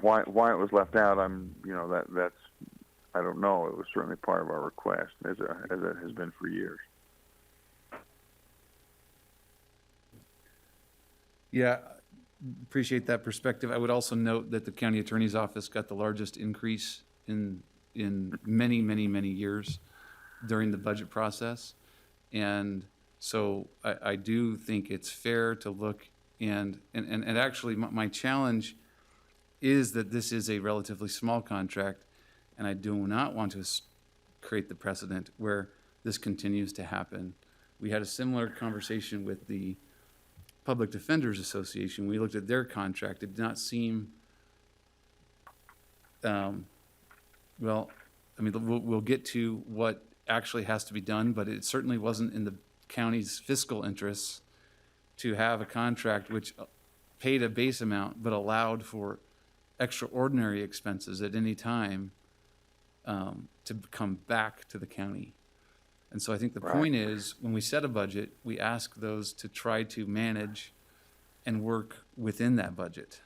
Why it was left out, that's I don't know. It was certainly part of our request, as it has been for years. Yeah, appreciate that perspective. I would also note that the county attorney's office got the largest increase in many, many, many years during the budget process. And so I do think it's fair to look and actually my challenge is that this is a relatively small contract, and I do not want to create the precedent where this continues to happen. We had a similar conversation with the Public Defenders Association. We looked at their contract. It did not seem, we'll get to what actually has to be done, but it certainly wasn't in the county's fiscal interests to have a contract which paid a base amount but allowed for extraordinary expenses at any time to come back to the county. And so I think the point is, when we set a budget, we ask those to try to manage and work within that budget.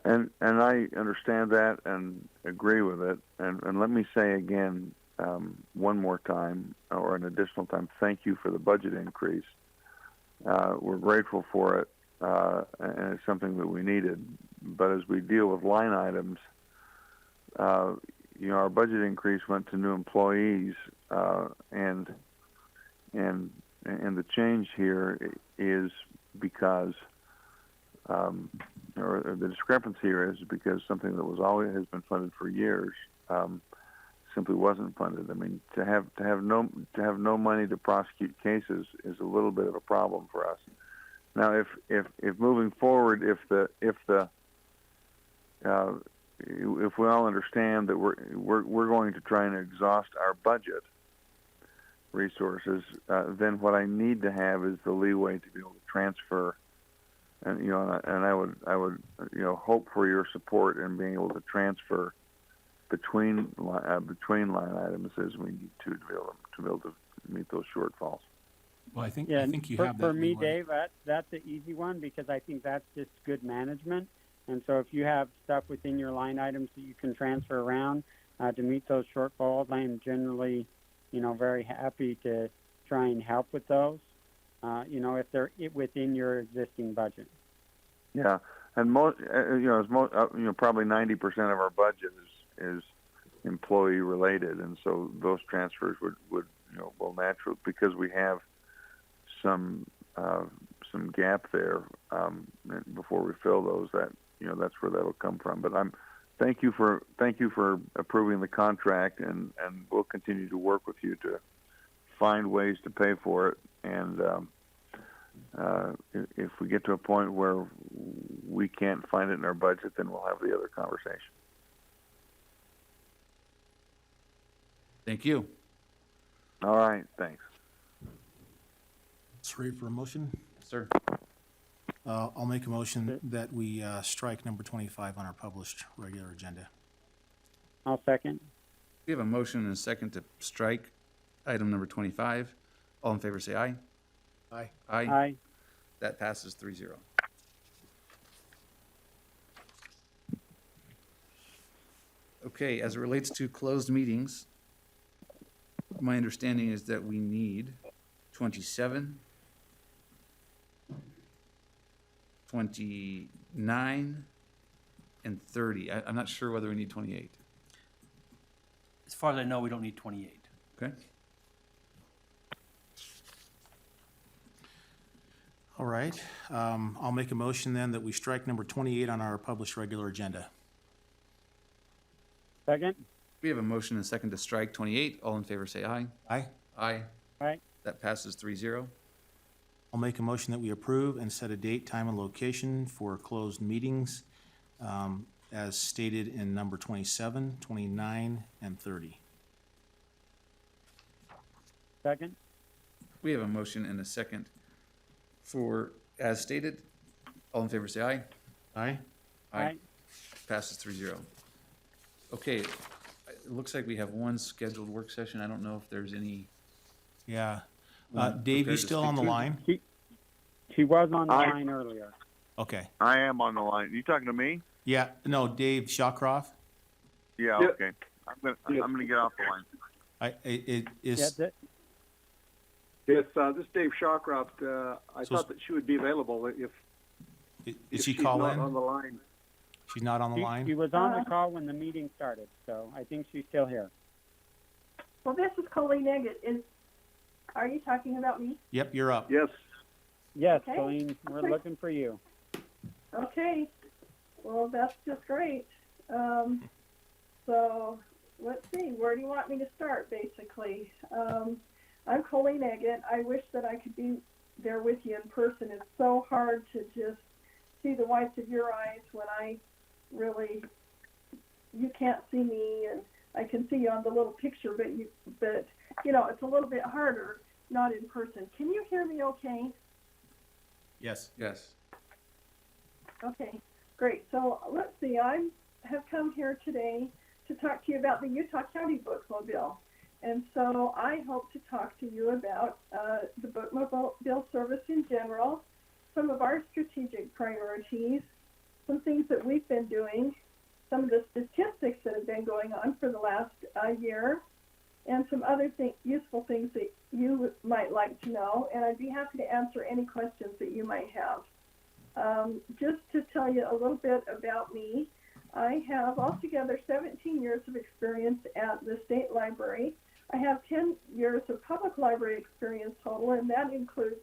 And I understand that and agree with it. And let me say again, one more time, or an additional time, thank you for the budget increase. We're grateful for it, and it's something that we needed. But as we deal with line items, our budget increase went to new employees, and the change here is because, or the discrepancy here is because something that has been funded for years simply wasn't funded. I mean, to have no money to prosecute cases is a little bit of a problem for us. Now, if moving forward, if we all understand that we're going to try and exhaust our budget resources, then what I need to have is the leeway to be able to transfer, and I would hope for your support in being able to transfer between line items as we need to be able to meet those shortfalls. Well, I think Yeah, you for, have that for me, leeway. Dave, that's an easy one because I think that's just good management. And so if you have stuff within your line items that you can transfer around to meet those shortfalls, I am generally, very happy to try and help with those, if they're within your existing budget. Yeah, and probably 90% of our budget is employee related, and so those transfers would naturally, because we have some gap there before we fill those, that's where that'll come from. But thank you for approving the contract, and we'll continue to work with you to find ways to pay for it. And if we get to a point where we can't find it in our budget, then we'll have the other conversation. Thank you. All right, thanks. It's ready for a motion? Sir. I'll make a motion that we strike number 25 on our published regular agenda. I'll second. We have a motion and a second to strike item number 25. All in favor say aye. Aye. Aye. Aye. That passes 3-0. Okay, as it relates to closed meetings, my understanding is that we need 27, 29, and 30. I'm not sure whether we need 28. As far as I know, we don't need 28. Okay? All right. I'll make a motion then that we strike number 28 on our published regular agenda. Second. We have a motion and a second to strike 28. All in favor say aye. Aye. Aye. Aye. That passes 3-0. I'll make a motion that we approve and set a date, time, and location for closed meetings as stated in number 27, 29, and 30. Second. We have a motion and a second for, as stated. All in favor say aye. Aye. Aye. Passes 3-0. Okay, it looks like we have one scheduled work session. I don't know if there's any. Yeah. one Dave, you prepared to still speak on the to. line? He was on the I- line earlier. Okay. I am on the line. You talking to me? Yeah, no, Dave Shawcroft. Yeah, Yep. okay. Yep. I'm gonna get off the line. It Yeah, is, Yes, this is Dave Shawcroft. I So- thought that she would be available if did she she's call not in? on the line. She's not on the she line? was on the call when the meeting started, so I think she's still here. Well, this is Colleen Eggett. Are you talking about me? Yep, you're up. Yes. Yes, Okay. Colleen, we're Okay. looking for you. Okay. Well, that's just great. So let's see. Where do you want me to start, basically? I'm Colleen Eggett. I wish that I could be there with you in person. It's so hard to just see the whites of your eyes when you can't see me, and I can see you on the little picture, but it's a little bit harder not in person. Can you hear me okay? Yes. Yes. Okay, great. So let's see, I have come here today to talk to you about the Utah County Bookmobile. And so I hope to talk to you about the Bookmobile service in general, some of our strategic priorities, some things that we've been doing, some of the statistics that have been going on for the last year, and some other useful things that you might like to know. And I'd be happy to answer any questions that you might have. Just to tell you a little bit about me, I have altogether 17 years of experience at the State Library. I have 10 years of public library experience total, and that includes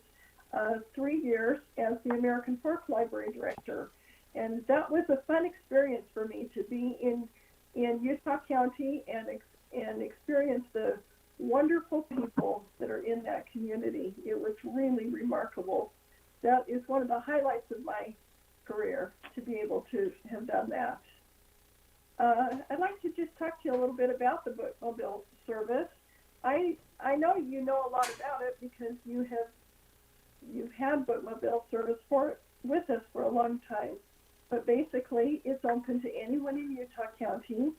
3 years as the American Fork Library Director. And that was a fun experience for me to be in Utah County and experience the wonderful people that are in that community. It was really remarkable. That is one of the highlights of my career, to be able to have done that. I'd like to just talk to you a little bit about the Bookmobile service. I know you know a lot about it because you've had Bookmobile service with us for a long time. But basically, it's open to anyone in Utah County.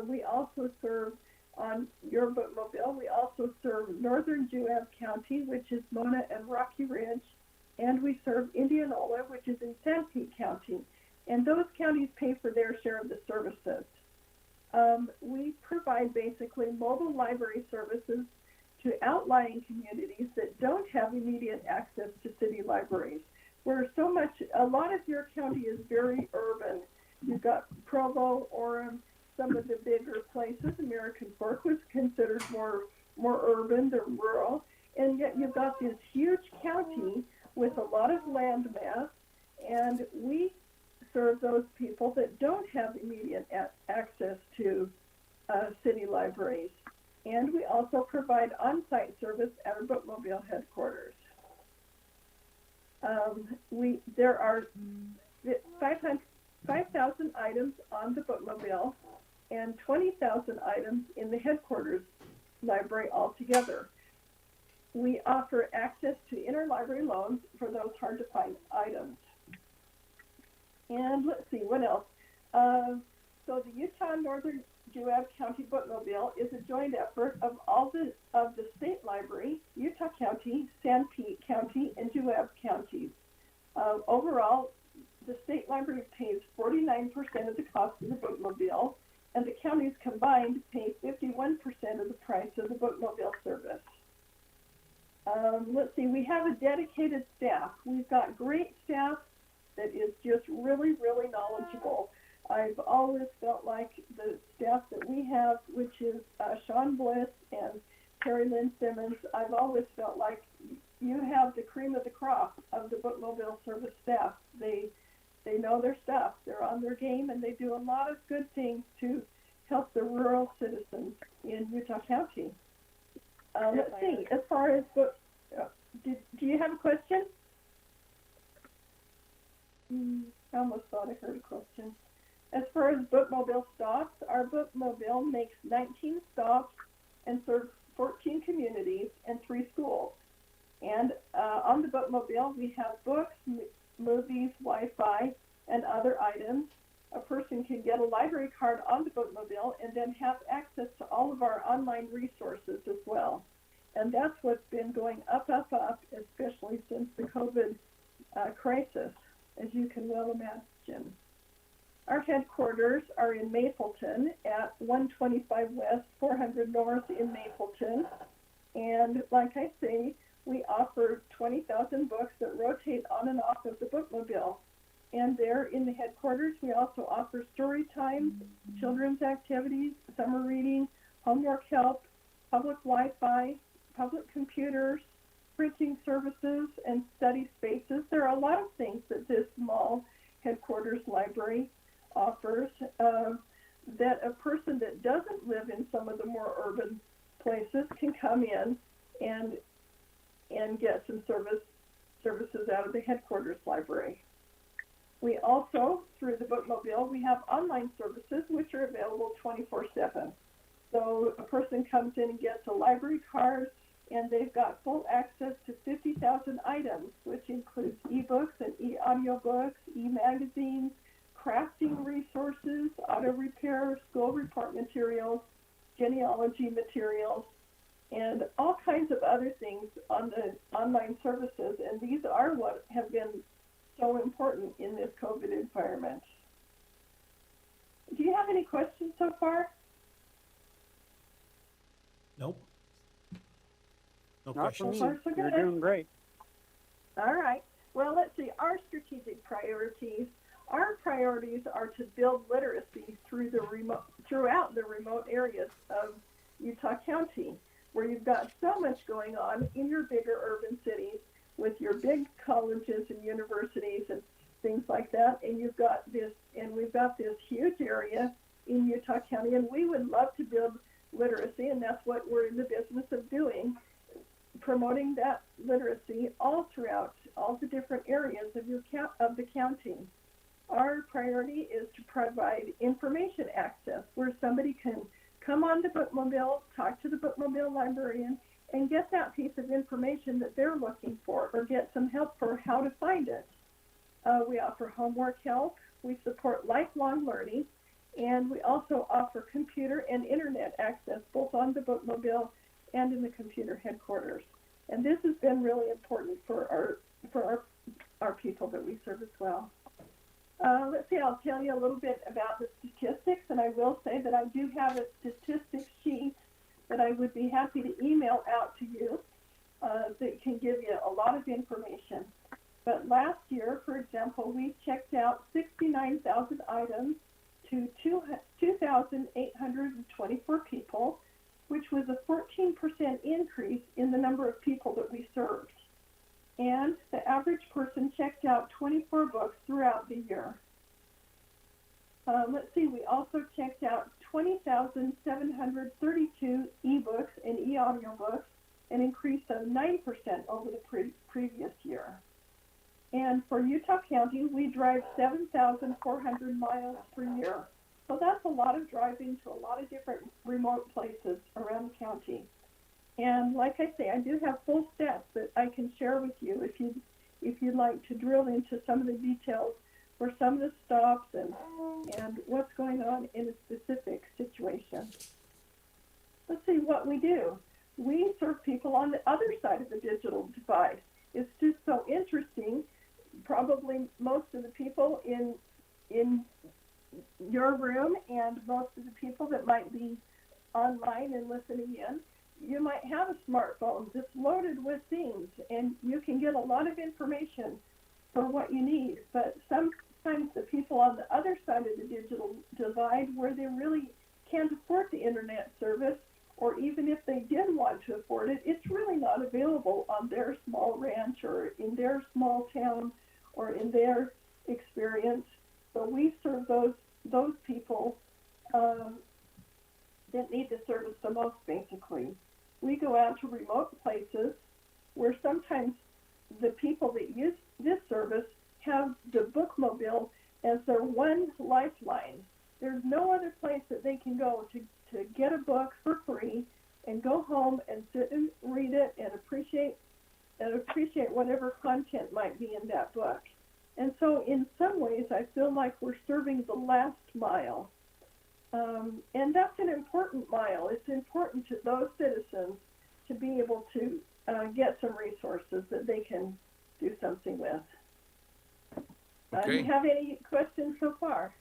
We also serve on your Bookmobile. We also serve northern Juab County, which is Mona and Rocky Ridge, and we serve Indianola, which is in Sanpete County. And those counties pay for their share of the services. We provide basically mobile library services to outlying communities that don't have immediate access to city libraries. A lot of your county is very urban. You've got Provo, Orem, some of the bigger places. American Fork was considered more urban than rural. And yet you've got this huge county with a lot of land mass, and we serve those people that don't have immediate access to city libraries. And we also provide on-site service at our Bookmobile headquarters. There are 5,000 items on the Bookmobile and 20,000 items in the headquarters library altogether. We offer access to interlibrary loans for those hard-to-find items. And let's see, what else? So the Utah Northern Juab County Bookmobile is a joint effort of the state library, Utah County, Sanpete County, and Juab counties. Overall, the state library pays 49% of the cost of the Bookmobile, and the counties combined pay 51% of the price of the Bookmobile service. Let's see, we have a dedicated staff. We've got great staff that is just really, really knowledgeable. I've always felt like the staff that we have, which is Sean Bliss and Terry Lynn Simmons, I've always felt like you have the cream of the crop of the Bookmobile service staff. They know their stuff. They're on their game, and they do a lot of good things to help the rural citizens in Utah County. Let's see, as far as do you have a question? I almost thought I heard a question. As far as Bookmobile stops, our Bookmobile makes 19 stops and serves 14 communities and 3 schools. And on the Bookmobile, we have books, movies, Wi-Fi, and other items. A person can get get a library card on the bookmobile and then have access to all of our online resources as well. And that's what's been going up, especially since the COVID crisis, as you can well imagine. Our headquarters are in Mapleton at 125 West, 400 North in Mapleton. And like I say, we offer 20,000 books that rotate on and off of the bookmobile. And there in the headquarters, we also offer story times, children's activities, summer reading, homework help, public Wi-Fi, public computers, printing services, and study spaces. There are a lot of things that this small headquarters library offers that a person that doesn't live in some of the more urban places can come in and get some services out of the headquarters library. We also, through the bookmobile, we have online services which are available 24/7. So a person comes in and gets a library card, and they've got full access to 50,000 items, which includes ebooks and e-audiobooks, e-magazines, crafting resources, auto repair, school report materials, genealogy materials, and all kinds of other things on the online services. And these are what have been so important in this COVID environment. Do you have any questions so far? Nope. No Not for questions. me. So far, so You're good. doing great. All right. Well, let's see. Our strategic priorities. Our priorities are to build literacy throughout the remote areas of Utah County, where you've got so much going on in your bigger urban cities with your big colleges and universities and things like that. And we've got this huge area in Utah County, and we would love to build literacy, and that's what we're in the business of doing, promoting that literacy all throughout all the different areas of the county. Our priority is to provide information access where somebody can come on the bookmobile, talk to the bookmobile librarian, and get that piece of information that they're looking for, or get some help for how to find it. We offer homework help, we support lifelong learning, and we also offer computer and internet access both on the bookmobile and in the computer headquarters. And this has been really important for our people that we serve as well. Let's see, I'll tell you a little bit about the statistics, and I will say that I do have a statistics sheet that I would be happy to email out to you that can give you a lot of information. But last year, for example, we checked out 69,000 items to 2,824 people, which was a 14% increase in the number of people that we served. And the average person checked out 24 books throughout the year. Let's see, we also checked out 20,732 ebooks and e-audiobooks, an increase of 9% over the previous year. And for Utah County, we drive 7,400 miles per year. So that's a lot of driving to a lot of different remote places around the county. And like I say, I do have full stats that I can share with you if you'd like to drill into some of the details for some of the stops and what's going on in a specific situation. Let's see what we do. We serve people on the other side of the digital divide. It's just so interesting. Probably most of the people in your room and most of the people that might be online and listening in, you might have a smartphone that's loaded with things, and you can get a lot of information for what you need. But sometimes the people on the other side of the digital divide, where they really can't afford the internet service, or even if they did want to afford it, it's really not available on their small ranch or in their small town or in their experience. So we serve those people that need the service the most, basically. We go out to remote places where sometimes the people that use this service have the bookmobile as their one lifeline. There's no other place that they can go to get a book for free and go home and sit and read it and appreciate whatever content might be in that book. And so in some ways, I feel like we're serving the last mile. And that's an important mile. It's important to those citizens to be able to get some resources that they can do something with. Do Okay. you have any questions so far?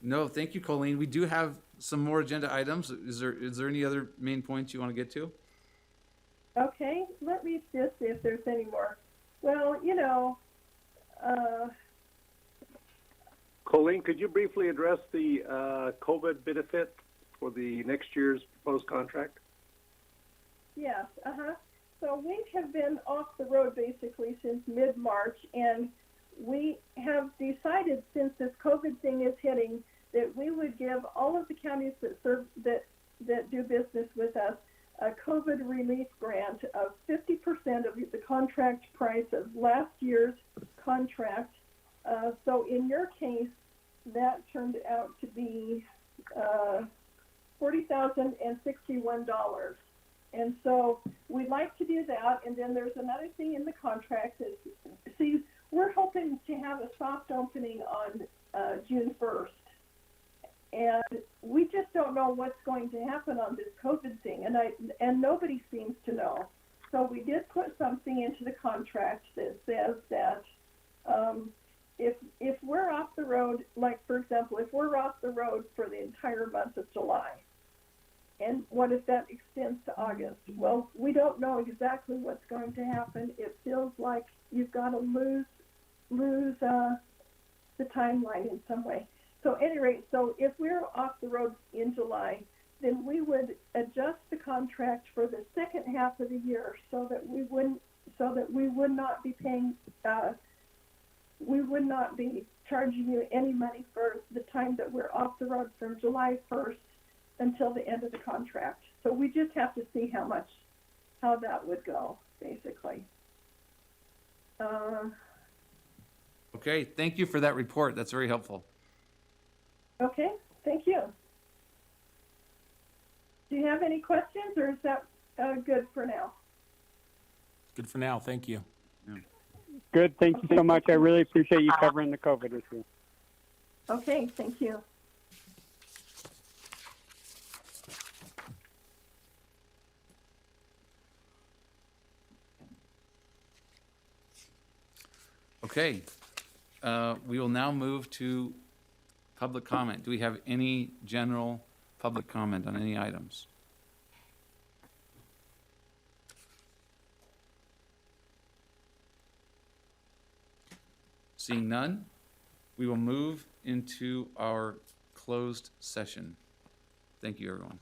No, thank you, Colleen. We do have some more agenda items. Is there any other main points you want to get to? Okay, let me just see if there's any more. Well, Colleen, could you briefly address the COVID benefit for the next year's proposed contract? yes, So we have been off the road basically since mid-March, and we have decided, since this COVID thing is hitting, that we would give all of the counties that do business with us a COVID relief grant of 50% of the contract price of last year's contract. So in your case, that turned out to be $40,061. And so we'd like to do that. And then there's another thing in the contract that, see, we're hoping to have a soft opening on June 1st. And we just don't know what's going to happen on this COVID thing, and nobody seems to know. So we did put something into the contract that says that if we're off the road, like for example, if we're off the road for the entire month of July, and what if that extends to August? Well, we don't know exactly what's going to happen. It feels like you've got to lose the timeline in some way. So at any rate, so if we're off the road in July, then we would adjust the contract for the second half of the year so that we would not be paying, we would not be charging you any money for the time that we're off the road from July 1st until the end of the contract. So we just have to see how that would go, basically. Okay, thank you for that report. That's very helpful. Okay, thank you. Do you have any questions, or is that good for now? Good for now, thank you. Good, thank you so much. I really appreciate you covering the COVID issue. Okay, thank you. Okay, we will now move to public comment. Do we have any general public comment on any items? Seeing none, we will move into our closed session. Thank you, everyone.